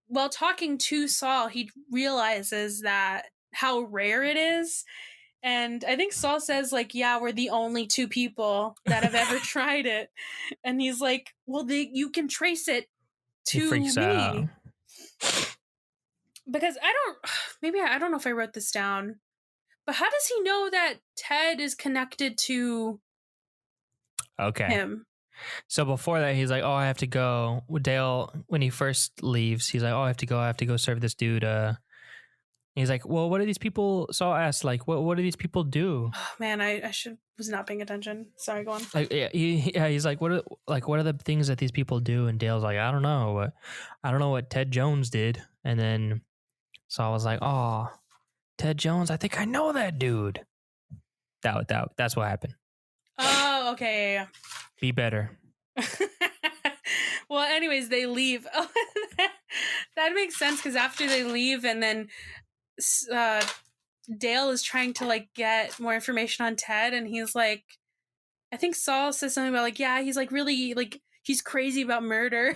while talking to Saul, he realizes that how rare it is, And I think Saul says, like, yeah, we're the only two people that have ever tried it. And he's like, well, you can trace it He to freaks out. me. Because I don't know if I wrote this down, but how does he know that Ted is connected to him? So before that, he's like, oh, I have to go. Dale, when he first leaves, he's like, oh, I have to go serve this dude. He's like, well, what do these people? Saul asks, like, what do these people do? Oh man, I was not paying attention. Sorry, go on. Like, he's like, what are the things that these people do? And Dale's like, I don't know. I don't know what Ted Jones did. And then Saul was like, oh, Ted Jones, I think I know that dude. That's what happened. Oh, okay, yeah. Be better. Well, anyways, they leave. That makes sense because after they leave, and then Dale is trying to like get more information on Ted, and he's like, I think Saul says something about like, yeah, he's like really like he's crazy about murder.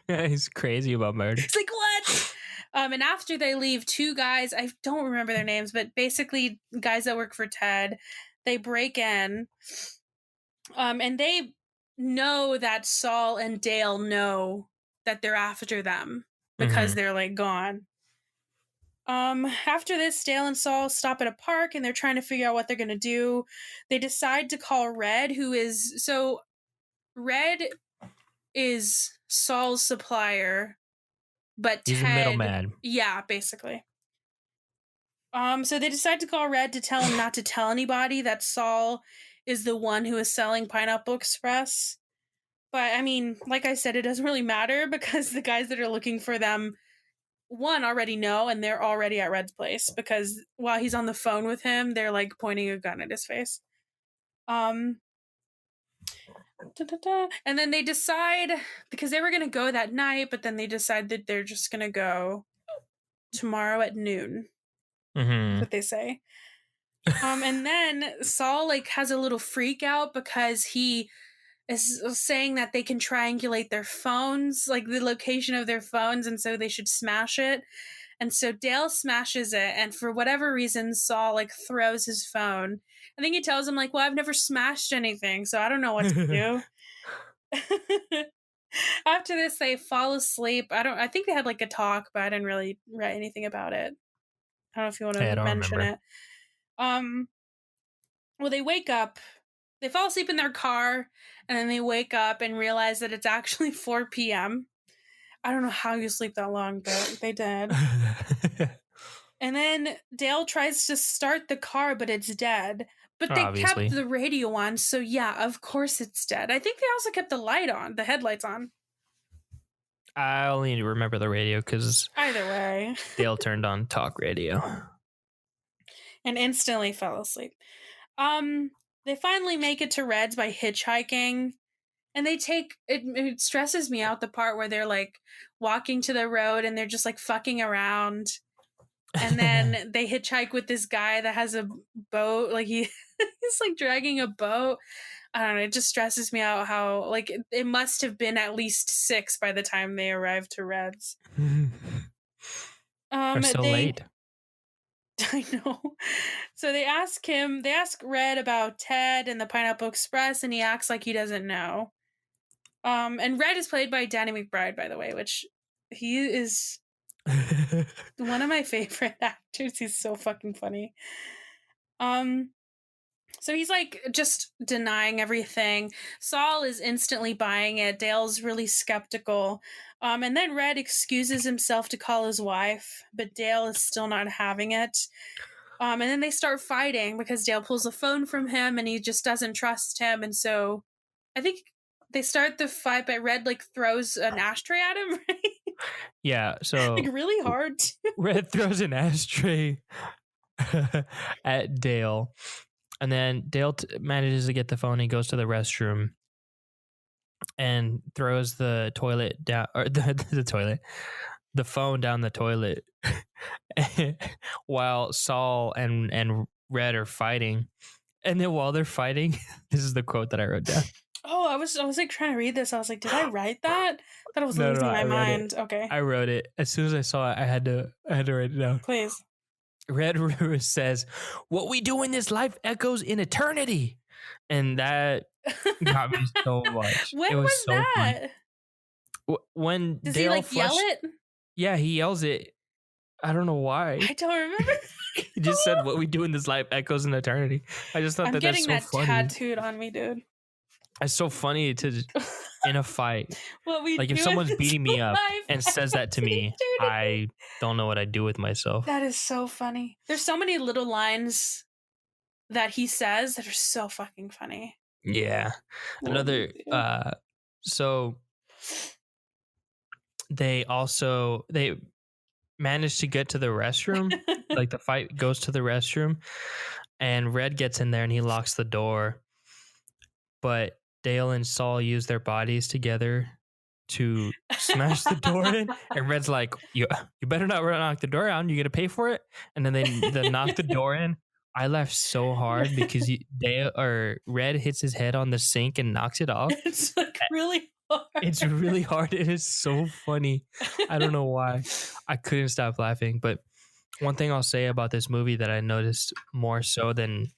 Yeah, he's crazy about murder. It's like, what? And after they leave, two guys, I don't remember their names, but basically guys that work for Ted, they break in, and they know that Saul and Dale know that they're after them because they're like gone. After this, Dale and Saul stop at a park and they're trying to figure out what they're going to do. They decide to call Red, Red is Saul's supplier, but he's Ted, a middleman. Yeah, basically. So they decide to call Red to tell him not to tell anybody that Saul is the one who is selling Pineapple Express. But I mean, like I said, it doesn't really matter because the guys that are looking for them, one, already know, and they're already at Red's place because while he's on the phone with him, they're like pointing a gun at his face. And then they decide, because they were going to go that night, but then they decide that they're just going to go tomorrow at noon. That's what they say. And then Saul like has a little freak out because he is saying that they can triangulate their phones, like the location of their phones, and so they should smash it. And so Dale smashes it, and for whatever reason, Saul like throws his phone. I think he tells him like, well, I've never smashed anything, so I don't know what to do. After this, they fall asleep. I think they had like a talk, but I didn't really write anything about it. I don't know if you want to mention it. Well, they wake up. They fall asleep in their car, and then they wake up and realize that it's actually 4 p.m. I don't know how you sleep that long, but they did. And then Dale tries to start the car, but it's dead. But they kept the radio on, so yeah, of course it's dead. I think they also kept the headlights on. I only remember the radio because either way, Dale turned on talk radio and instantly fell asleep. They finally make it to Red's by hitchhiking, and they take it stresses me out the part where they're like walking to the road and they're just like fucking around, and then they hitchhike with this guy that has a boat, like he's like dragging a boat. I don't know, it just stresses me out how like it must have been at least 6 by the time they arrived to Red's. They're so late. I know. So they ask Red about Ted and the Pineapple Express, and he acts like he doesn't know. And Red is played by Danny McBride, by the way, which he is one of my favorite actors. He's so fucking funny. So he's like just denying everything. Saul is instantly buying it. Dale's really skeptical. And then Red excuses himself to call his wife, but Dale is still not having it. And then they start fighting because Dale pulls the phone from him and he just doesn't trust him. And so I think they start the fight, but Red like throws an ashtray at him, right? Yeah, so like really hard. Red throws an ashtray at Dale. And then Dale manages to get the phone. He goes to the restroom and throws the toilet down, or the phone down the toilet while Saul and Red are fighting. And then while they're fighting, this is the quote that I wrote down. Oh, I was like trying to read this. I was like, did I write that? I thought I was losing my mind. Okay. I wrote it. As soon as I saw it, I had to write it down. Please. Red says, "What we do in this life echoes in eternity," and that got me so much. When It was was so funny. that? When Does he Dale like yell flushed, it? yeah, he yells it. I don't know why. I don't remember. He just said, "What we do in this life echoes in eternity." I just thought I'm that that's getting so that funny. tattooed on me, dude. It's so funny to in a fight. What we Like if do in someone's this beating me up life and says that to echoes in me, eternity. I don't know what I'd do with myself. That is so funny. There's so many little lines that he says that are so fucking funny. Yeah. What Another we do. so they managed to get to the restroom. Like the fight goes to the restroom and Red gets in there and he locks the door. But Dale and Saul use their bodies together to smash the door in. And Red's like, you better not knock the door out. You got to pay for it. And then they knock the door in. I laughed so hard because Red hits his head on the sink and knocks it off. It's like really hard. It's really hard. It is so funny. I don't know why. I couldn't stop laughing. But one thing I'll say about this movie that I noticed more so than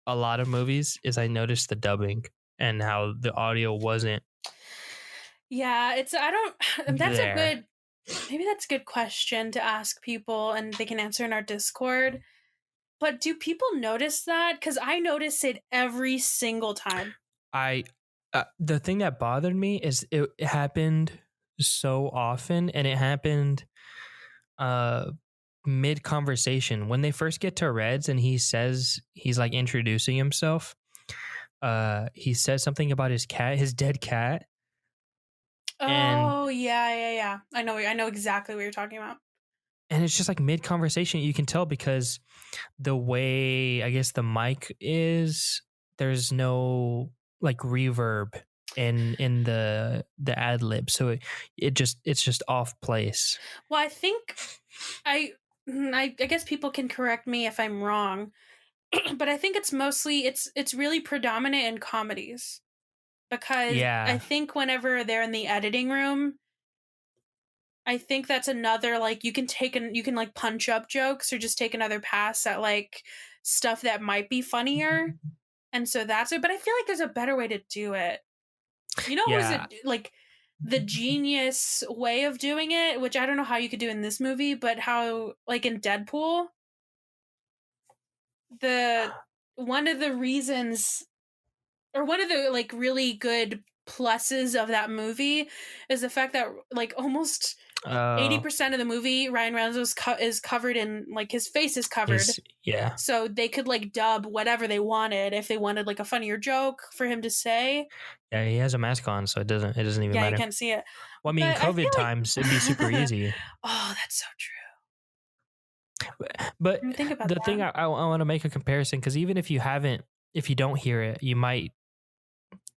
a lot of movies is I noticed the dubbing and how the audio wasn't. Yeah, that's there. a good, maybe that's a good question to ask people and they can answer in our Discord. But do people notice that? Because I notice it every single time. The thing that bothered me is it happened so often, and it happened mid conversation when they first get to Reds, and he says he's like introducing himself. He says something about his dead cat. Oh, yeah. I know exactly what you're talking about. And it's just like mid conversation, you can tell because the way I guess the mic is, there's no like reverb in the ad lib, so it's just off place. Well, I think I guess people can correct me if I'm wrong, but I think it's mostly it's really predominant in comedies because I think whenever they're in the editing room, I think that's another like you can like punch up jokes or just take another pass at like stuff that might be funnier. And so that's it. But I feel like there's a better way to do it. You know, who's like the genius way of doing it, which I don't know how you could do in this movie, but how like in Deadpool, one of the reasons or one of the like really good pluses of that movie is the fact that like almost 80% of the movie Ryan Reynolds is covered in like his face is covered. So they could like dub whatever they wanted if they wanted like a funnier joke for him to say. Yeah, he has a mask on, so it doesn't even matter. Yeah, you can't see it. Well, I mean, COVID times, it'd be super easy. Oh, that's so true. But the thing I want to make a comparison, because even if you don't hear it, you might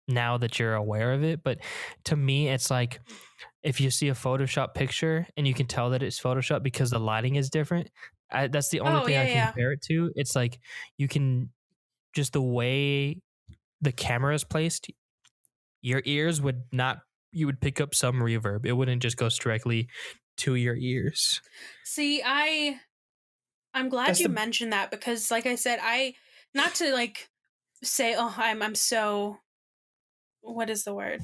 now that you're aware of it. But to me, it's like if you see a Photoshop picture and you can tell that it's Photoshop because the lighting is different. That's the only thing I can compare it to. It's like you can just the way the camera is placed, your ears you would pick up some reverb. It wouldn't just go directly to your ears. See, I'm glad you mentioned that because like I said, not to like say, oh, I'm so, what is the word?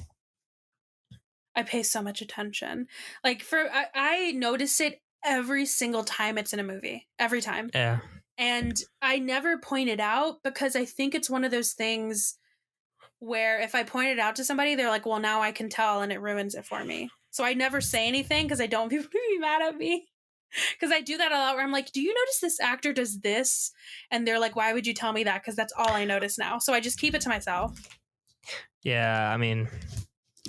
I pay so much attention. Like I notice it every single time it's in a movie. Every time. Yeah. And I never point it out because I think it's one of those things where if I point it out to somebody, they're like, well, now I can tell and it ruins it for me. So I never say anything because I don't want people to be mad at me. Because I do that a lot where I'm like, do you notice this actor does this? And they're like, why would you tell me that? Because that's all I notice now. So I just keep it to myself. Yeah, I mean.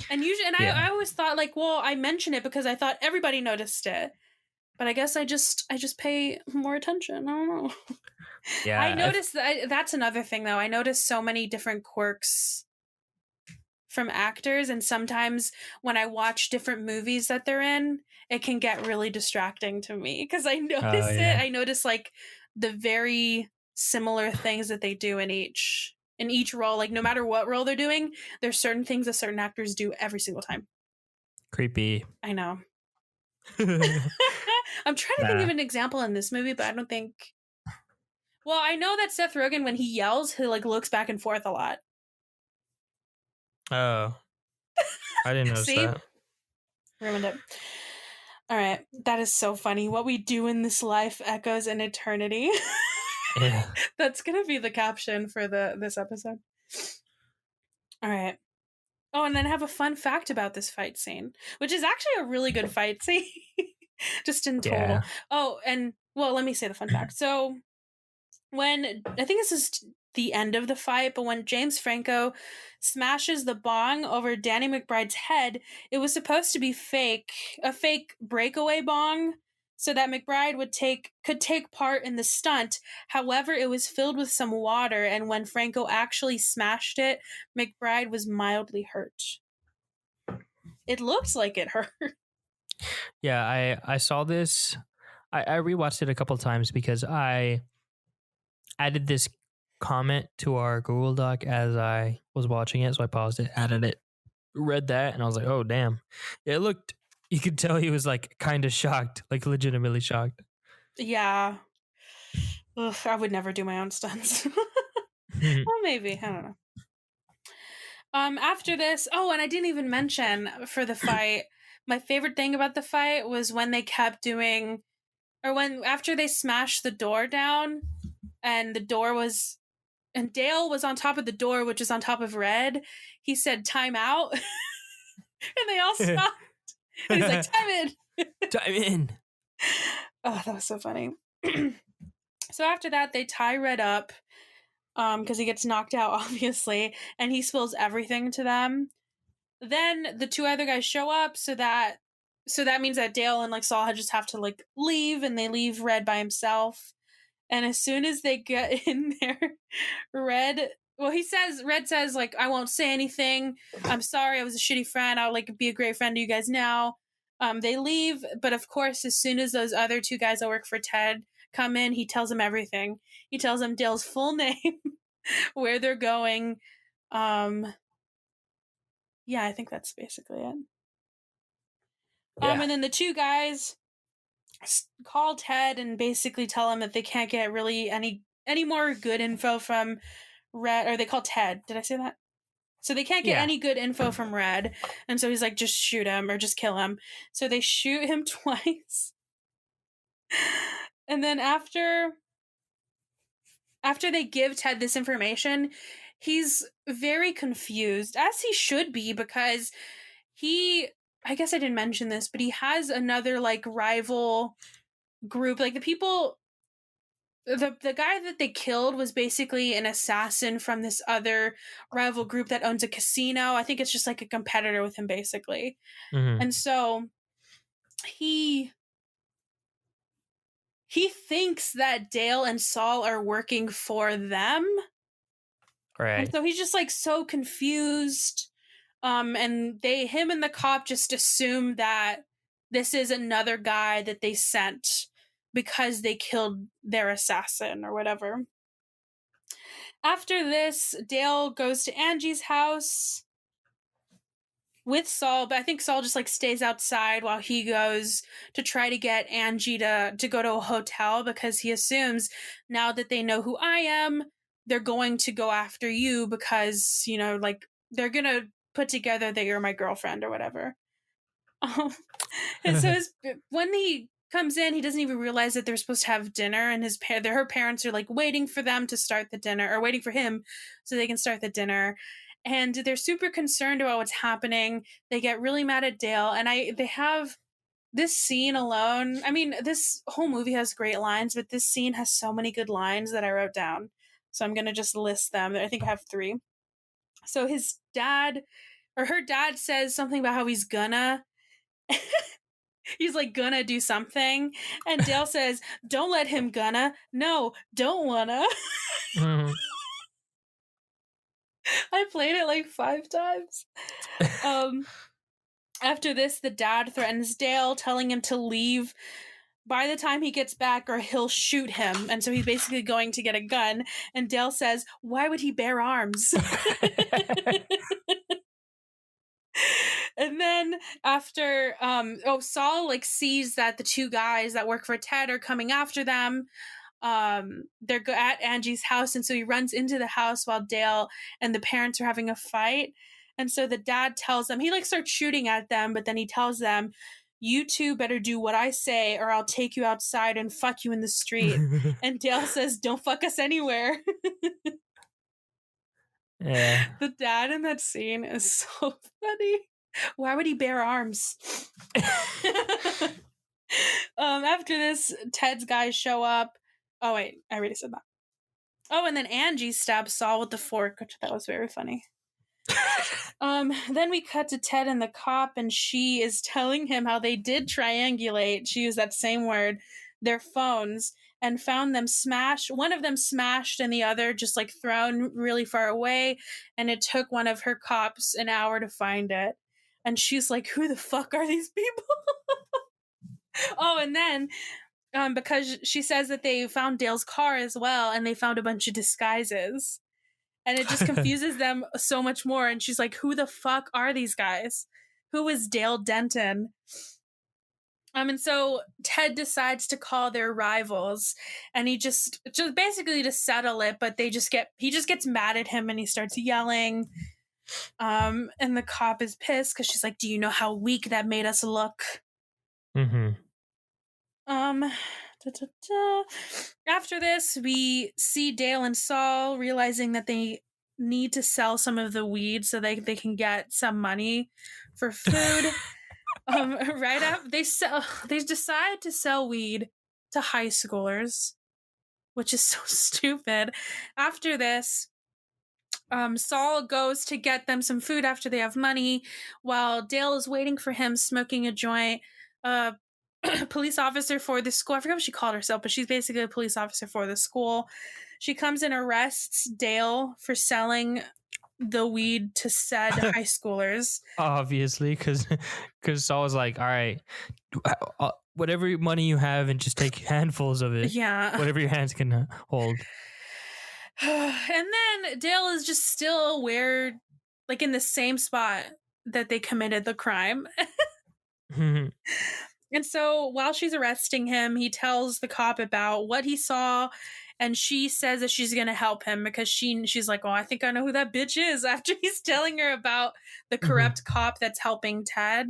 And usually, I always thought like, well, I mention it because I thought everybody noticed it. But I guess I just pay more attention. I don't know. Yeah, I noticed that's another thing though. I noticed so many different quirks from actors, and sometimes when I watch different movies that they're in, it can get really distracting to me because I notice it. I notice like the very similar things that they do in each role. Like no matter what role they're doing, there's certain things that certain actors do every single time. Creepy. I know. I'm trying to think of an example in this movie, but I don't think. Well, I know that Seth Rogen, when he yells, he like looks back and forth a lot. Oh, I didn't notice See? that. Ruined it. All right, that is so funny. What we do in this life echoes in eternity. Yeah. That's gonna be the caption for this episode. All right. Oh, and then I have a fun fact about this fight scene, which is actually a really good fight scene, just in total. Yeah. Oh, and well, let me say the fun fact. So, when I think this is the end of the fight, but when James Franco smashes the bong over Danny McBride's head, it was supposed to be a fake breakaway bong, so that McBride could take part in the stunt. However, it was filled with some water, and when Franco actually smashed it, McBride was mildly hurt. It looks like it hurt. Yeah, I saw this. I rewatched it a couple times because I added this comment to our Google Doc as I was watching it. So I paused it, added it, read that, and I was like, oh, damn. It looked, you could tell he was like kind of shocked, like legitimately shocked. Yeah. Ugh, I would never do my own stunts. Well, maybe. I don't know. After this, and I didn't even mention for the fight, my favorite thing about the fight was when they kept doing, or after they smashed the door down, and and Dale was on top of the door, which is on top of Red. He said, "Time out," and they all stopped. And he's like, "Time in, time in." Oh, that was so funny. So after that, they tie Red up, because he gets knocked out, obviously, and he spills everything to them. Then the two other guys show up, so that means that Dale and like Saul just have to like leave, and they leave Red by himself. And as soon as they get in there, Red says like, "I won't say anything. I'm sorry, I was a shitty friend. I'll like be a great friend to you guys now." They leave, but of course, as soon as those other two guys that work for Ted come in, he tells them everything. He tells them Dale's full name, where they're going. Yeah, I think that's basically it. Yeah. And then the two guys call Ted and basically tell him that they can't get really any more good info from Red, or they call Ted. Did I say that? So they can't get any good info from Red, and so he's like, just shoot him or just kill him. So they shoot him twice. And then after they give Ted this information, he's very confused, as he should be, because I guess I didn't mention this, but he has another like rival group. Like the people, the guy that they killed was basically an assassin from this other rival group that owns a casino. I think it's just like a competitor with him, basically. Mm-hmm. And so he thinks that Dale and Saul are working for them. Right. And so he's just like so confused. And him and the cop just assume that this is another guy that they sent because they killed their assassin or whatever. After this, Dale goes to Angie's house with Saul, but I think Saul just like stays outside while he goes to try to get Angie to go to a hotel, because he assumes now that they know who I am, they're going to go after you because, you know, like they're going to put together that you're my girlfriend or whatever. And so when he comes in, he doesn't even realize that they're supposed to have dinner, and her parents are like waiting for them to start the dinner, or waiting for him so they can start the dinner. And they're super concerned about what's happening. They get really mad at Dale, and they have this scene alone. I mean, this whole movie has great lines, but this scene has so many good lines that I wrote down. So I'm going to just list them. I think I have 3. So his dad, or her dad, says something about how he's gonna do something, and Dale says, "Don't let him gonna. No, don't wanna." Mm-hmm. I played it like 5 times. After this, the dad threatens Dale, telling him to leave by the time he gets back or he'll shoot him. And so he's basically going to get a gun. And Dale says, "Why would he bear arms?" And then after Saul like sees that the two guys that work for Ted are coming after them. They're at Angie's house, and so he runs into the house while Dale and the parents are having a fight. And so the dad tells them, he like starts shooting at them, but then he tells them, "You two better do what I say or I'll take you outside and fuck you in the street." And Dale says, "Don't fuck us anywhere." Yeah. The dad in that scene is so funny. Why would he bear arms? After this, Ted's guys show up. Oh wait, I already said that. Oh, and then Angie stabs Saul with the fork, which that was very funny. Then we cut to Ted and the cop, and she is telling him how they did triangulate. She used that same word, their phones, and found them smashed. One of them smashed, and the other just like thrown really far away. And it took one of her cops an hour to find it. And she's like, "Who the fuck are these people?" Oh, and then because she says that they found Dale's car as well, and they found a bunch of disguises. And it just confuses them so much more. And she's like, "Who the fuck are these guys? Who is Dale Denton?" And so Ted decides to call their rivals, and he just basically to settle it, but he just gets mad at him and he starts yelling. And the cop is pissed because she's like, "Do you know how weak that made us look?" Mm-hmm. After this, we see Dale and Saul realizing that they need to sell some of the weed so they can get some money for food. Right after they decide to sell weed to high schoolers, which is so stupid. After this, Saul goes to get them some food after they have money, while Dale is waiting for him, smoking a joint. Police officer for the school. I forgot what she called herself, but she's basically a police officer for the school. She comes and arrests Dale for selling the weed to said high schoolers. Obviously, because Saul was like, "All right, whatever money you have, and just take handfuls of it. Yeah, whatever your hands can hold." And then Dale is just still aware, like in the same spot that they committed the crime. And so while she's arresting him, he tells the cop about what he saw, and she says that she's going to help him because she's like, "Oh, I think I know who that bitch is," after he's telling her about the corrupt cop that's helping Ted.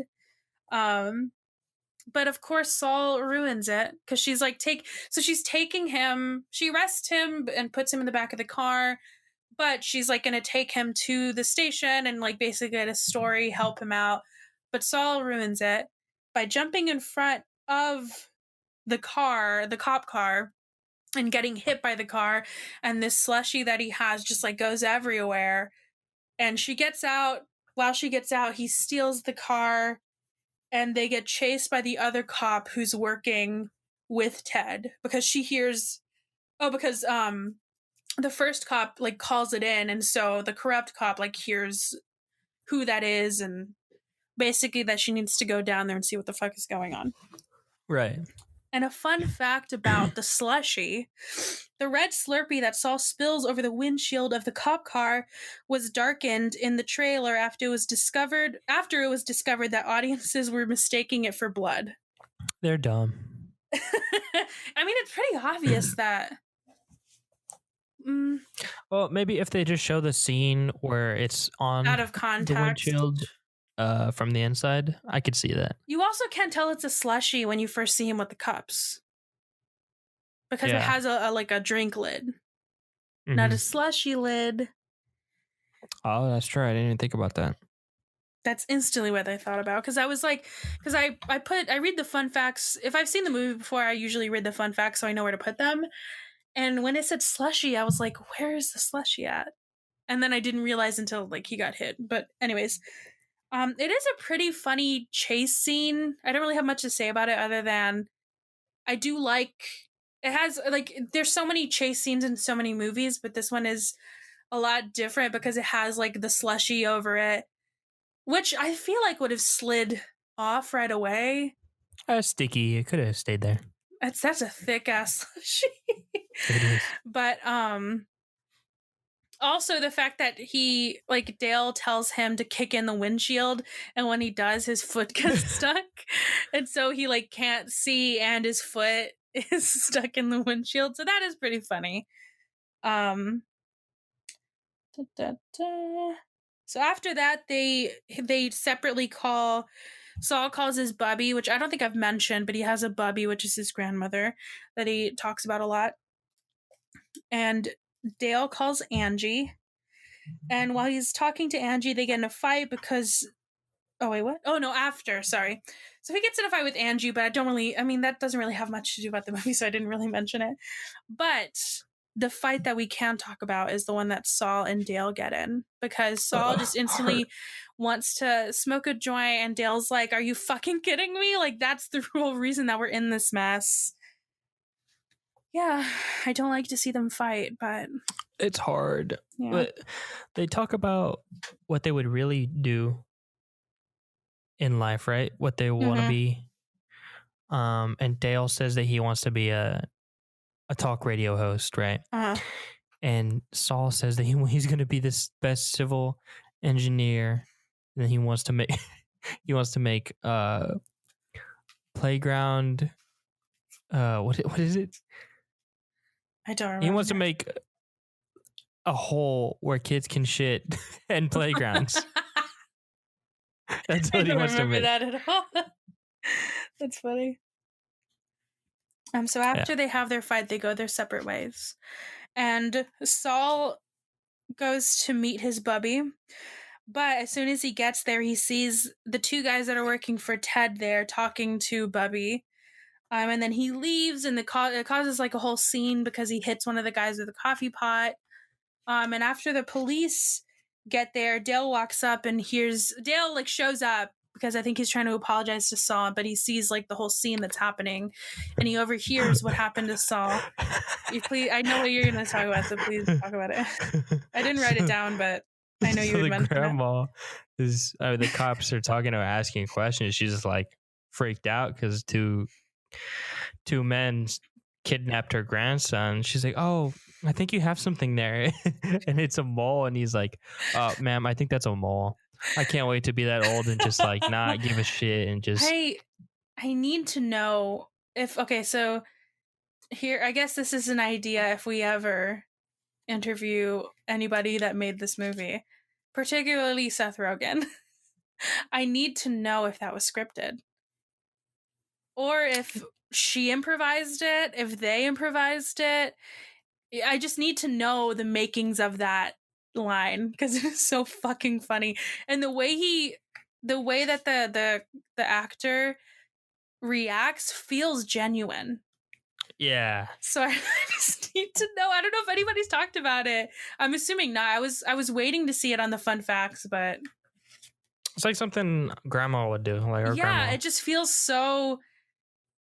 But of course Saul ruins it because she's like, she's taking him, she arrests him and puts him in the back of the car, but she's like going to take him to the station and like basically get a story, help him out. But Saul ruins it by jumping in front of the cop car, and getting hit by the car, and this slushy that he has just like goes everywhere. And she gets out. While she gets out, he steals the car, and they get chased by the other cop who's working with Ted because she hears because the first cop like calls it in, and so the corrupt cop like hears who that is, and basically that she needs to go down there and see what the fuck is going on. Right. And a fun fact about the slushy, the red Slurpee that Saul spills over the windshield of the cop car was darkened in the trailer after it was discovered that audiences were mistaking it for blood. They're dumb. I mean, it's pretty obvious that. Well, maybe if they just show the scene where it's on out of context, the windshield from the inside, I could see that. You also can't tell it's a slushy when you first see him with the cups because it has a drink lid, not a slushy lid. Oh, that's true. I didn't even think about that. That's instantly what I thought about because I was like, because I read the fun facts. If I've seen the movie before, I usually read the fun facts so I know where to put them. And when it said slushy, I was like, where is the slushy at? And then I didn't realize until like he got hit. But anyways, it is a pretty funny chase scene. I don't really have much to say about it other than I do like it has like there's so many chase scenes in so many movies, but this one is a lot different because it has like the slushy over it, which I feel like would have slid off right away. Sticky. It could have stayed there. That's a thick ass slushy. It is. But Also, the fact that he, like, Dale tells him to kick in the windshield, and when he does, his foot gets stuck. And so he, like, can't see, and his foot is stuck in the windshield. So that is pretty funny. Da, da, da. So after that, they separately call. Saul calls his bubby, which I don't think I've mentioned, but he has a bubby, which is his grandmother, that he talks about a lot. And Dale calls Angie. And while he's talking to Angie, they get in a fight because. Oh, wait, what? Oh, no, after. Sorry. So he gets in a fight with Angie, but that doesn't really have much to do about the movie, so I didn't really mention it. But the fight that we can talk about is the one that Saul and Dale get in, because Saul just instantly wants to smoke a joint, and Dale's like, "Are you fucking kidding me? Like, that's the whole reason that we're in this mess." Yeah, I don't like to see them fight, but it's hard. Yeah. But they talk about what they would really do in life, right? What they want to be. And Dale says that he wants to be a talk radio host, right? Uh-huh. And Saul says that he's going to be this best civil engineer, and he wants to make playground. What is it? I don't remember. He wants to make a hole where kids can shit and playgrounds. That's what he wants to make. I don't remember that at all. That's funny. So after they have their fight, they go their separate ways. And Saul goes to meet his bubby. But as soon as he gets there, he sees the two guys that are working for Ted there talking to Bubby. And then he leaves, and it causes like a whole scene because he hits one of the guys with a coffee pot. And after the police get there, Dale walks up and Dale like shows up because I think he's trying to apologize to Saul, but he sees like the whole scene that's happening, and he overhears what happened to Saul. I know what you're going to talk about, so please talk about it. I didn't write it down, but I know you would mention grandma is the cops are talking or asking questions. She's just like freaked out because two men kidnapped her grandson. She's like, "Oh, I think you have something there," and it's a mole. And he's like, "Ma'am, I think that's a mole. I can't wait to be that old and just like not give a shit and just." I need to know if so. Here, I guess this is an idea if we ever interview anybody that made this movie, particularly Seth Rogen. I need to know if that was scripted, or if she improvised it, if they improvised it. I just need to know the makings of that line because it is so fucking funny, and the way that the actor reacts feels genuine. Yeah. So I just need to know. I don't know if anybody's talked about it. I'm assuming not. I was waiting to see it on the fun facts, but it's like something grandma would do. Like her grandma. It just feels so.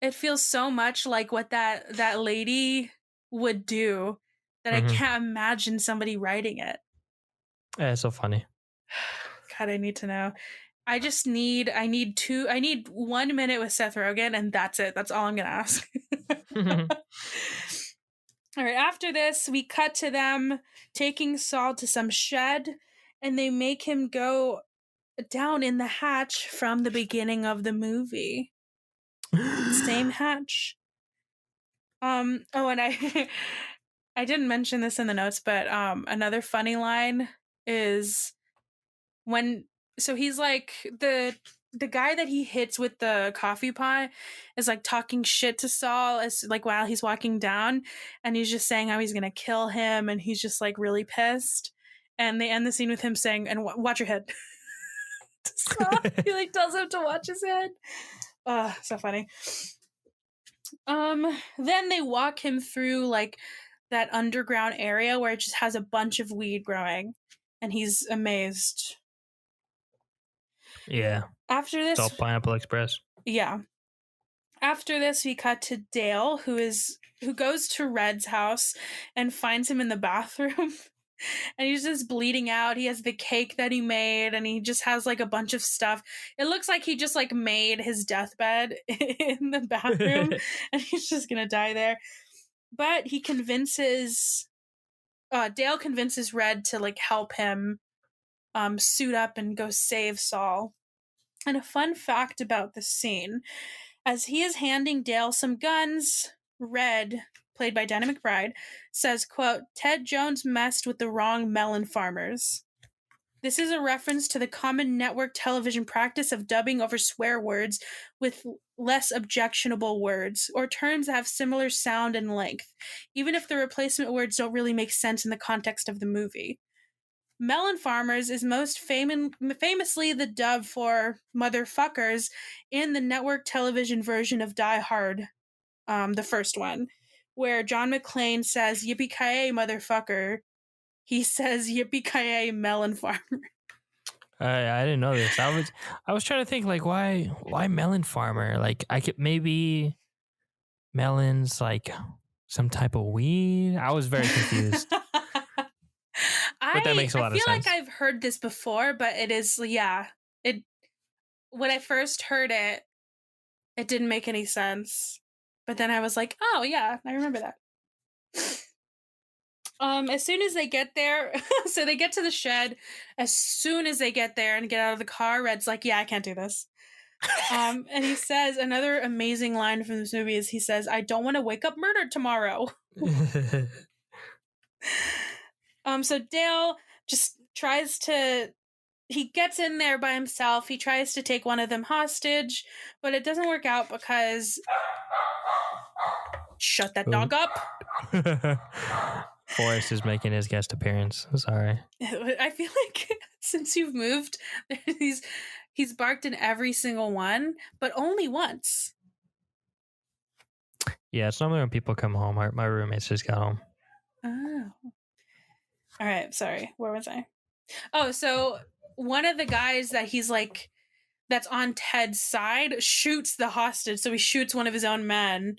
It feels so much like what that lady would do that I can't imagine somebody writing it. Yeah, it's so funny. God, I need to know. I need 1 minute with Seth Rogen, and that's it. That's all I'm gonna ask. All right, after this, we cut to them taking Saul to some shed, and they make him go down in the hatch from the beginning of the movie. Same hatch. And I I didn't mention this in the notes, but another funny line is he's like the guy that he hits with the coffee pot is like talking shit to Saul as like while he's walking down, and he's just saying how he's gonna kill him, and he's just like really pissed, and they end the scene with him saying, "And watch your head." Saul, he like tells him to watch his head. So funny. Then they walk him through like that underground area where it just has a bunch of weed growing, and he's amazed. Yeah. After this, it's all Pineapple Express. Yeah. After this, we cut to Dale, who goes to Red's house and finds him in the bathroom. And he's just bleeding out. He has the cake that he made, and he just has like a bunch of stuff. It looks like he just like made his deathbed in the bathroom, and he's just gonna die there. But he convinces Dale convinces Red to like help him suit up and go save Saul. And a fun fact about this scene, as he is handing Dale some guns, Red, played by Danny McBride, says, quote, "Ted Jones messed with the wrong melon farmers." This is a reference to the common network television practice of dubbing over swear words with less objectionable words, or terms that have similar sound and length, even if the replacement words don't really make sense in the context of the movie. Melon Farmers is most famously the dub for motherfuckers in the network television version of Die Hard, the first one, where John McClane says, "Yippee-ki-yay, motherfucker." He says, "Yippee-ki-yay, melon farmer." I didn't know this. I was trying to think like why melon farmer? Like I could maybe melons like some type of weed. I was very confused. But that makes a lot of sense. I feel like I've heard this before, but it is, yeah. It when I first heard it, it didn't make any sense. But then I was like, oh yeah, I remember that. As soon as they get there, so they get to the shed. As soon as they get there and get out of the car, Red's like, "Yeah, I can't do this." And he says another amazing line from this movie is he says, "I don't want to wake up murdered tomorrow." So Dale just tries to. He gets in there by himself. He tries to take one of them hostage, but it doesn't work out because. Shut that dog up. Forrest is making his guest appearance. Sorry. I feel like since you've moved, he's barked in every single one, but only once. Yeah, it's normally when people come home. My roommates just got home. Oh. All right, sorry. Where was I? Oh, so one of the guys that he's like, that's on Ted's side, shoots the hostage. So he shoots one of his own men.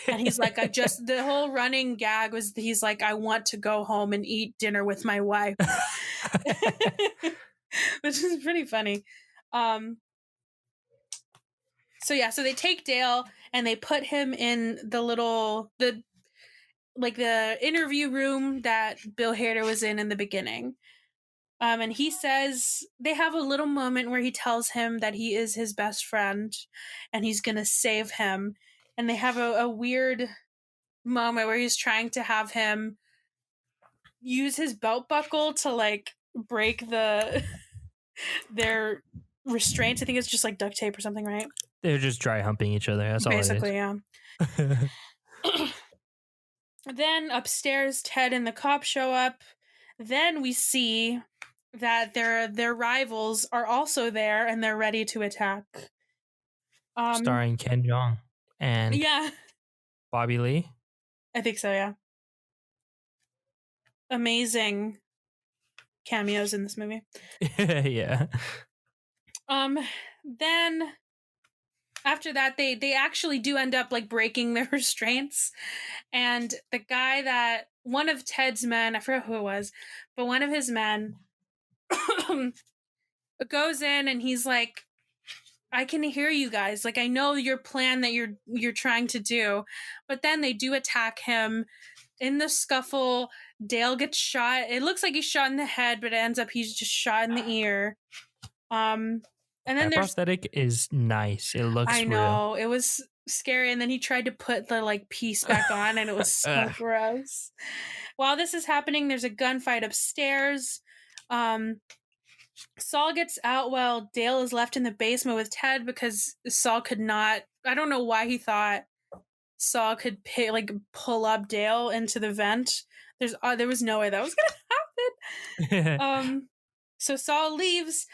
And he's like, the whole running gag was, he's like, "I want to go home and eat dinner with my wife." Which is pretty funny. So yeah, so they take Dale and they put him in the interview room that Bill Hader was in the beginning. And he says they have a little moment where he tells him that he is his best friend and he's going to save him. And they have a weird moment where he's trying to have him use his belt buckle to like break their restraints. I think it's just like duct tape or something, right? They're just dry humping each other. That's basically, all it is. Yeah. Then upstairs, Ted and the cops show up. Then we see that their rivals are also there and they're ready to attack. Starring Ken Jeong and Bobby Lee. I think so, yeah. Amazing cameos in this movie. Yeah. Then after that, they actually do end up like breaking their restraints, and the guy that one of Ted's men, I forgot who it was, but one of his men goes in and he's like, "I can hear you guys. Like, I know your plan that you're trying to do," but then they do attack him. In the scuffle, Dale gets shot. It looks like he's shot in the head, but it ends up he's just shot in the ear. And then that prosthetic is nice. It looks I know, real. It was scary. And then he tried to put the like piece back on and it was so gross. While this is happening, there's a gunfight upstairs. Saul gets out while Dale is left in the basement with Ted because Saul could not, I don't know why he thought Saul could pull up Dale into the vent. There was no way that was gonna happen. So Saul leaves.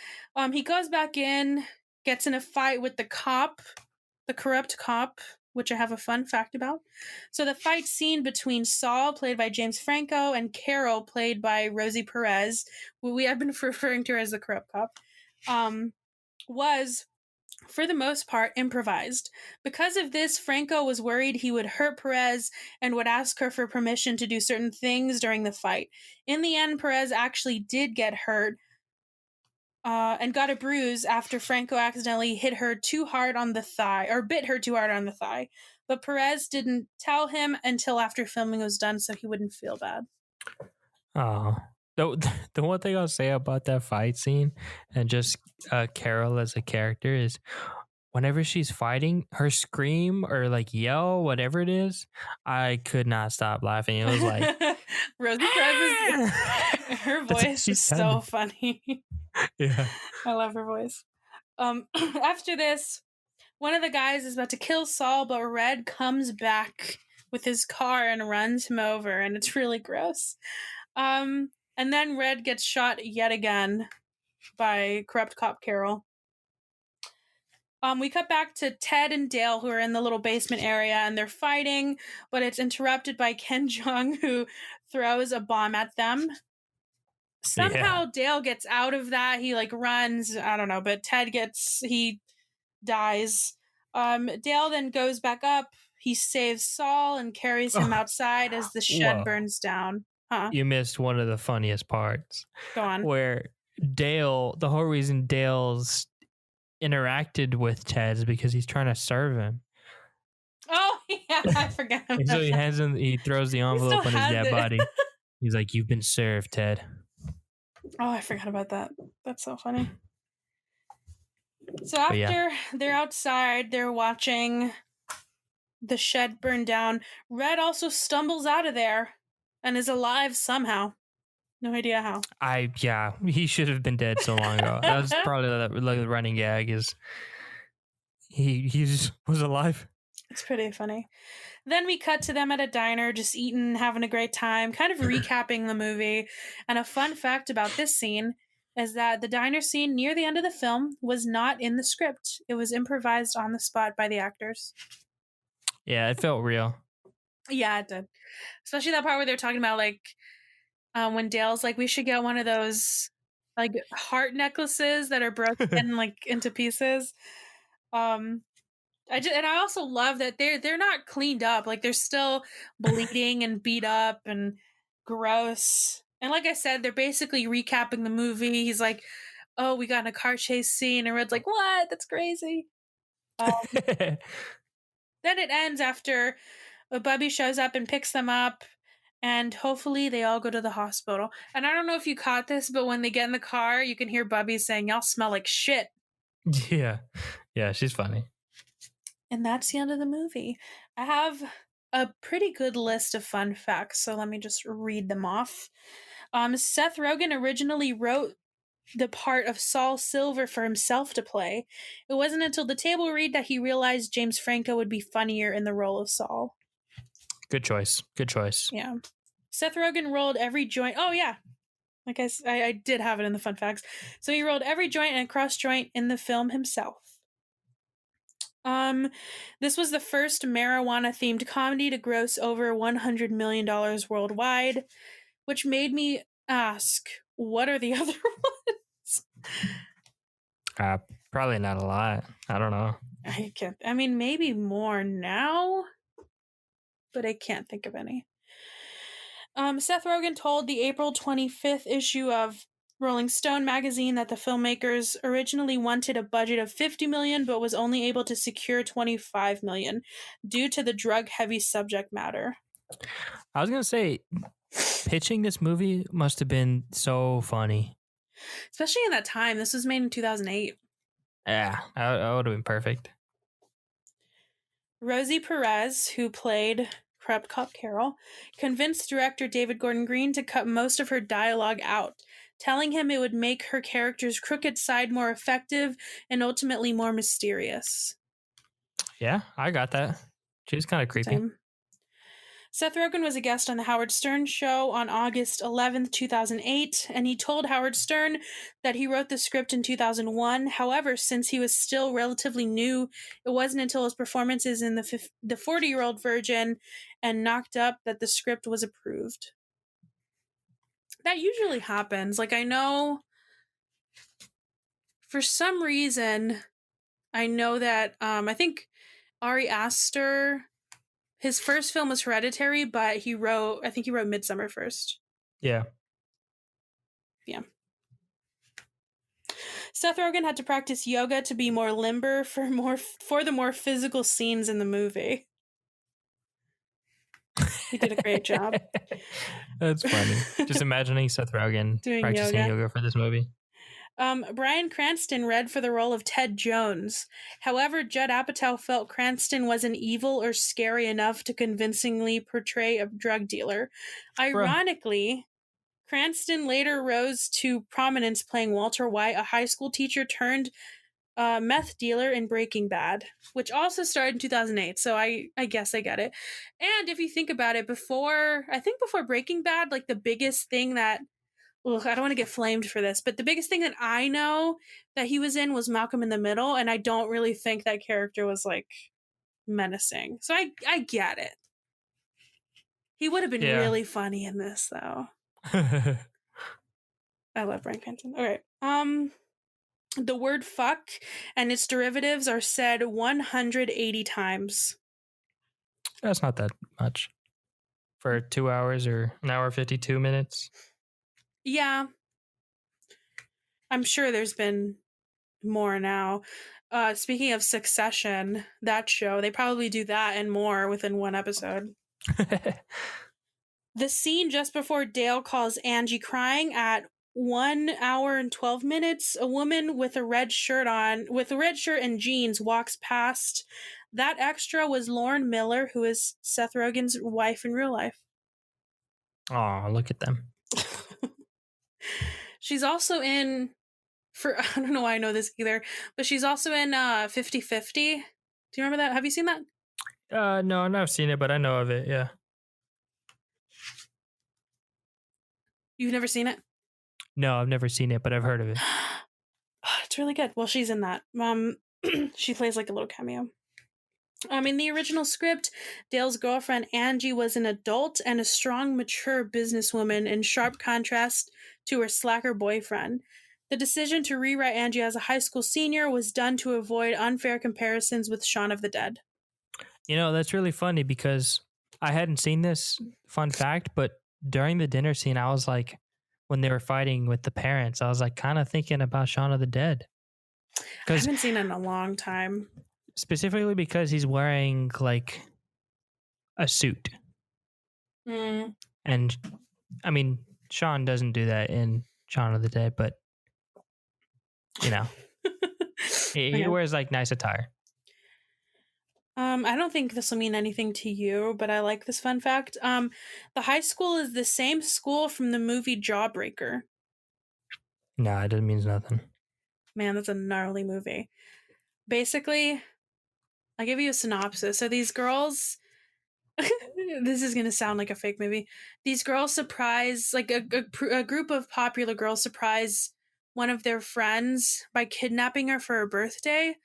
He goes back in, gets in a fight with the corrupt cop, which I have a fun fact about. So the fight scene between Saul, played by James Franco, and Carol, played by Rosie Perez, who we have been referring to her as the corrupt cop, was, for the most part, improvised. Because of this, Franco was worried he would hurt Perez and would ask her for permission to do certain things during the fight. In the end, Perez actually did get hurt, and got a bruise after Franco accidentally hit her too hard on the thigh, or bit her too hard on the thigh. But Perez didn't tell him until after filming was done, so he wouldn't feel bad. Oh, the one thing I'll say about that fight scene and just Carol as a character is whenever she's fighting, her scream or like yell, whatever it is, I could not stop laughing. It was like, Rosie ah! Perez her That's how voice she is so sounded. funny. Yeah. I love her voice. After this, one of the guys is about to kill Saul, but Red comes back with his car and runs him over, and it's really gross. And then Red gets shot yet again by corrupt cop Carol. We cut back to Ted and Dale, who are in the little basement area, and they're fighting, but it's interrupted by Ken Jeong, who throws a bomb at them. Yeah. Somehow Dale gets out of that. He like runs, I don't know, but he dies. Dale then goes back up. He saves Saul and carries him Oh, outside as the shed whoa. burns down. Huh? You missed one of the funniest parts Go on. where the whole reason Dale's interacted with Ted is because he's trying to serve him. Oh yeah, I forgot about And so that. he throws the He still envelope on his has dead it. body. He's like, "You've been served, Ted." Oh, I forgot about that. That's so funny. So But yeah, after they're outside, they're watching the shed burn down. Red also stumbles out of there and is alive somehow. No idea how. he should have been dead so long ago. That was probably the running gag is he just was alive. It's pretty funny. Then we cut to them at a diner, just eating, having a great time, kind of recapping the movie. And a fun fact about this scene is that the diner scene near the end of the film was not in the script. It was improvised on the spot by the actors. Yeah, it felt real. Yeah, it did. Especially that part where they're talking about like when Dale's like, we should get one of those like heart necklaces that are broken like into pieces. I also love that they're not cleaned up. Like they're still bleeding and beat up and gross. And like I said, they're basically recapping the movie. He's like, "Oh, we got in a car chase scene," and Red's like, "What? That's crazy." Then it ends after Bubby shows up and picks them up, and hopefully they all go to the hospital. And I don't know if you caught this, but when they get in the car, you can hear Bubby saying, "Y'all smell like shit." Yeah, she's funny. And that's the end of the movie. I have a pretty good list of fun facts, so let me just read them off. Seth Rogen originally wrote the part of Saul Silver for himself to play. It wasn't until the table read that he realized James Franco would be funnier in the role of Saul. Good choice. Good choice. Yeah. Seth Rogen rolled every joint. Oh, yeah. Like I did have it in the fun facts. So he rolled every joint and cross joint in the film himself. This was the first marijuana-themed comedy to gross over $100 million worldwide, which made me ask, what are the other ones? Probably not a lot. I don't know. I mean, maybe more now, but I can't think of any. Seth Rogen told the April 25th issue of Rolling Stone magazine that the filmmakers originally wanted a budget of $50 million but was only able to secure $25 million due to the drug-heavy subject matter. I was going to say, pitching this movie must have been so funny. Especially in that time. This was made in 2008. Yeah, that would have been perfect. Rosie Perez, who played Corrupt Cop Carol, convinced director David Gordon Green to cut most of her dialogue out, telling him it would make her character's crooked side more effective and ultimately more mysterious. Yeah, I got that. She was kind of creepy. Same. Seth Rogen was a guest on The Howard Stern Show on August 11th, 2008, and he told Howard Stern that he wrote the script in 2001. However, since he was still relatively new, it wasn't until his performances in the 40-year-old version and Knocked Up that the script was approved. That usually happens. Like, I know for some reason, I know that I think Ari Aster, his first film was Hereditary, but I think he wrote Midsummer first. Yeah. Yeah. Seth Rogen had to practice yoga to be more limber for the more physical scenes in the movie. He did a great job. That's funny. Just imagining Seth Rogen doing practicing yoga for this movie. Bryan Cranston read for the role of Ted Jones. However, Judd Apatow felt Cranston wasn't evil or scary enough to convincingly portray a drug dealer. Ironically, Cranston later rose to prominence playing Walter White, a high school teacher turned meth dealer in Breaking Bad, which also started in 2008. So I guess I get it. And if you think about it, before Breaking Bad, like the biggest thing that I don't want to get flamed for this, but the biggest thing that I know that he was in was Malcolm in the Middle, and I don't really think that character was like menacing. So I get it. He would have been really funny in this, though. I love Bryan Cranston. All right. The word fuck and its derivatives are said 180 times. That's not that much. For 2 hours or an hour 52 minutes. Yeah. I'm sure there's been more now. Speaking of Succession, that show, they probably do that and more within one episode. The scene just before Dale calls Angie crying at 1 hour and 12 minutes, a woman with a red shirt and jeans walks past. That extra was Lauren Miller, who is Seth Rogen's wife in real life. Oh, look at them. She's also in, I don't know why I know this either, but she's also in 50-50. Do you remember that? Have you seen that? No, I've not seen it, but I know of it, yeah. You've never seen it? No, I've never seen it, but I've heard of it. It's really good. Well, she's in that. She plays like a little cameo. In the original script, Dale's girlfriend Angie was an adult and a strong, mature businesswoman in sharp contrast to her slacker boyfriend. The decision to rewrite Angie as a high school senior was done to avoid unfair comparisons with Shaun of the Dead. You know, that's really funny because I hadn't seen this fun fact, but during the dinner scene, I was like, when they were fighting with the parents, I was like kind of thinking about Shaun of the Dead. I haven't seen it in a long time. Specifically because he's wearing like a suit. Mm. And I mean, Shaun doesn't do that in Shaun of the Dead, but you know, he wears like nice attire. I don't think this will mean anything to you, but I like this fun fact. The high school is the same school from the movie Jawbreaker. No, it means nothing. Man, that's a gnarly movie. Basically, I'll give you a synopsis. So these girls, this is going to sound like a fake movie. These girls surprise, like a group of popular girls surprise one of their friends by kidnapping her for her birthday.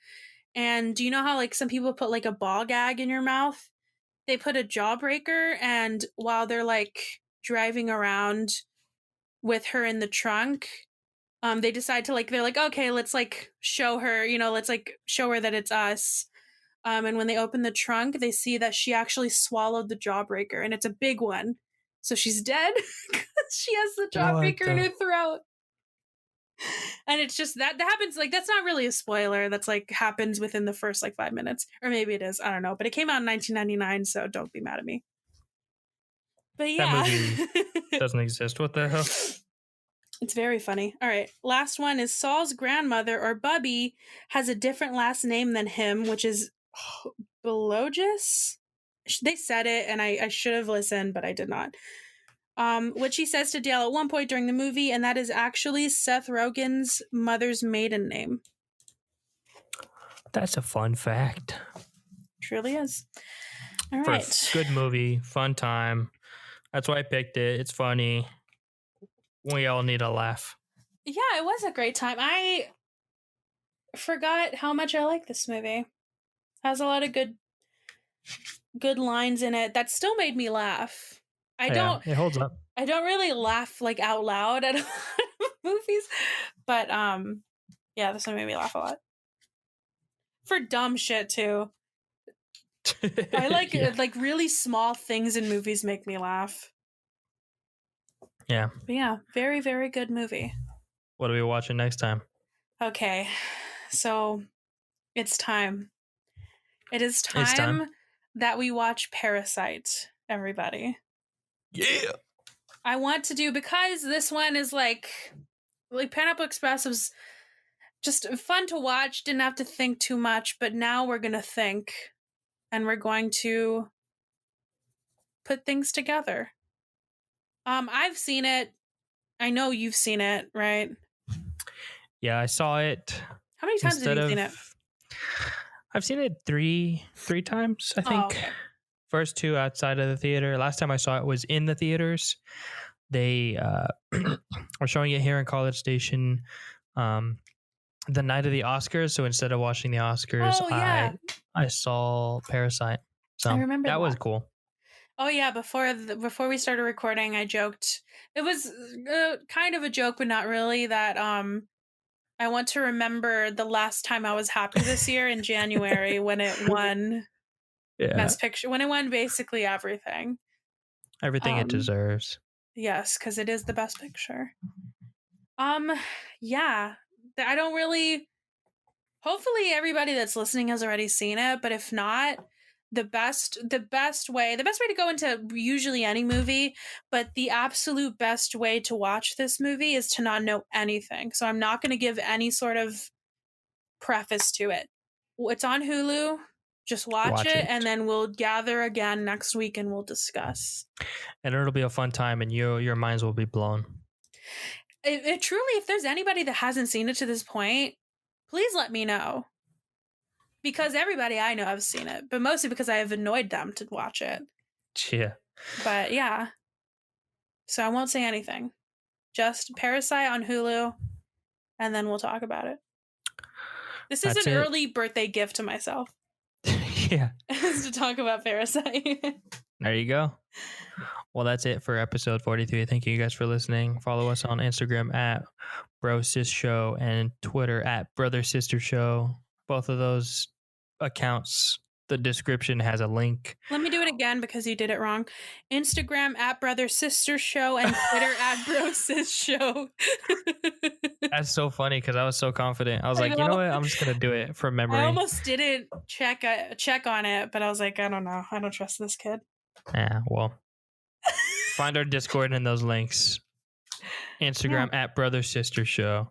And do you know how like some people put like a ball gag in your mouth? They put a Jawbreaker, and while they're like driving around with her in the trunk, they decide to like, they're like, okay, let's like show her, let's like show her that it's us. And when they open the trunk, they see that she actually swallowed the Jawbreaker, and it's a big one. So she's dead because she has the Jawbreaker in her throat. And it's just that happens, like, that's not really a spoiler. That's like happens within the first like 5 minutes, or maybe it is. I don't know, but it came out in 1999, so don't be mad at me. But yeah, that movie doesn't exist. What the hell? It's very funny. All right, last one is Saul's grandmother, or Bubby, has a different last name than him, which is Belogis. They said it, and I should have listened, but I did not. Which he says to Dale at one point during the movie, and that is actually Seth Rogen's mother's maiden name. That's a fun fact. Truly is. All right. Good movie, fun time. That's why I picked it. It's funny. We all need a laugh. Yeah, it was a great time. I forgot how much I like this movie. It has a lot of good lines in it that still made me laugh. It holds up. I don't really laugh like out loud at a lot of movies, but yeah, this one made me laugh a lot. For dumb shit too. I like like really small things in movies make me laugh. Yeah. But yeah, very, very good movie. What are we watching next time? Okay, so it's time. It is time that we watch Parasite. everybody. Yeah. I want to do, because this one is like Pineapple Express was just fun to watch, didn't have to think too much, but now we're going to think, and we're going to put things together. I've seen it. I know you've seen it, right? Yeah, I saw it. How many times have you seen it? I've seen it three times, I think. Oh, okay. First two outside of the theater. Last time I saw it was in the theaters. They are showing it here in College Station the night of the Oscars. So instead of watching the Oscars, I saw Parasite. So I remember that was cool. Oh yeah, before we started recording, I joked. It was kind of a joke, but not really. That I want to remember the last time I was happy this year in January when it won Best Picture, when it won basically everything. Everything it deserves. Yes, because it is the Best Picture. Yeah, I don't really. Hopefully, everybody that's listening has already seen it, but if not, the best way to go into usually any movie, but the absolute best way to watch this movie is to not know anything. So I'm not going to give any sort of preface to it. It's on Hulu. Just watch it, and then we'll gather again next week and we'll discuss. And it'll be a fun time, and your minds will be blown. It truly, if there's anybody that hasn't seen it to this point, please let me know. Because everybody I know have seen it, but mostly because I have annoyed them to watch it. Yeah. But yeah. So I won't say anything. Just Parasite on Hulu, and then we'll talk about it. This is an early birthday gift to myself. Yeah. Is to talk about Parasite. There you go. Well, that's it for episode 43. Thank you guys for listening. Follow us on Instagram at BroSisShow and Twitter at BrotherSisterShow. Both of those accounts, the description has a link. Let me do it again because you did it wrong. Instagram at BrotherSisterShow and Twitter at BroSisShow. That's so funny because I was so confident. I was like, you know what? I'm just going to do it from memory. I almost didn't check on it, but I was like, I don't know. I don't trust this kid. Yeah, well. Find our Discord in those links. Instagram at BrotherSisterShow.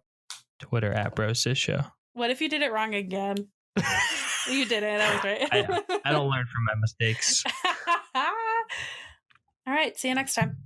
Twitter at BroSisShow. What if you did it wrong again? You did it. That was great. I don't learn from my mistakes. All right. See you next time.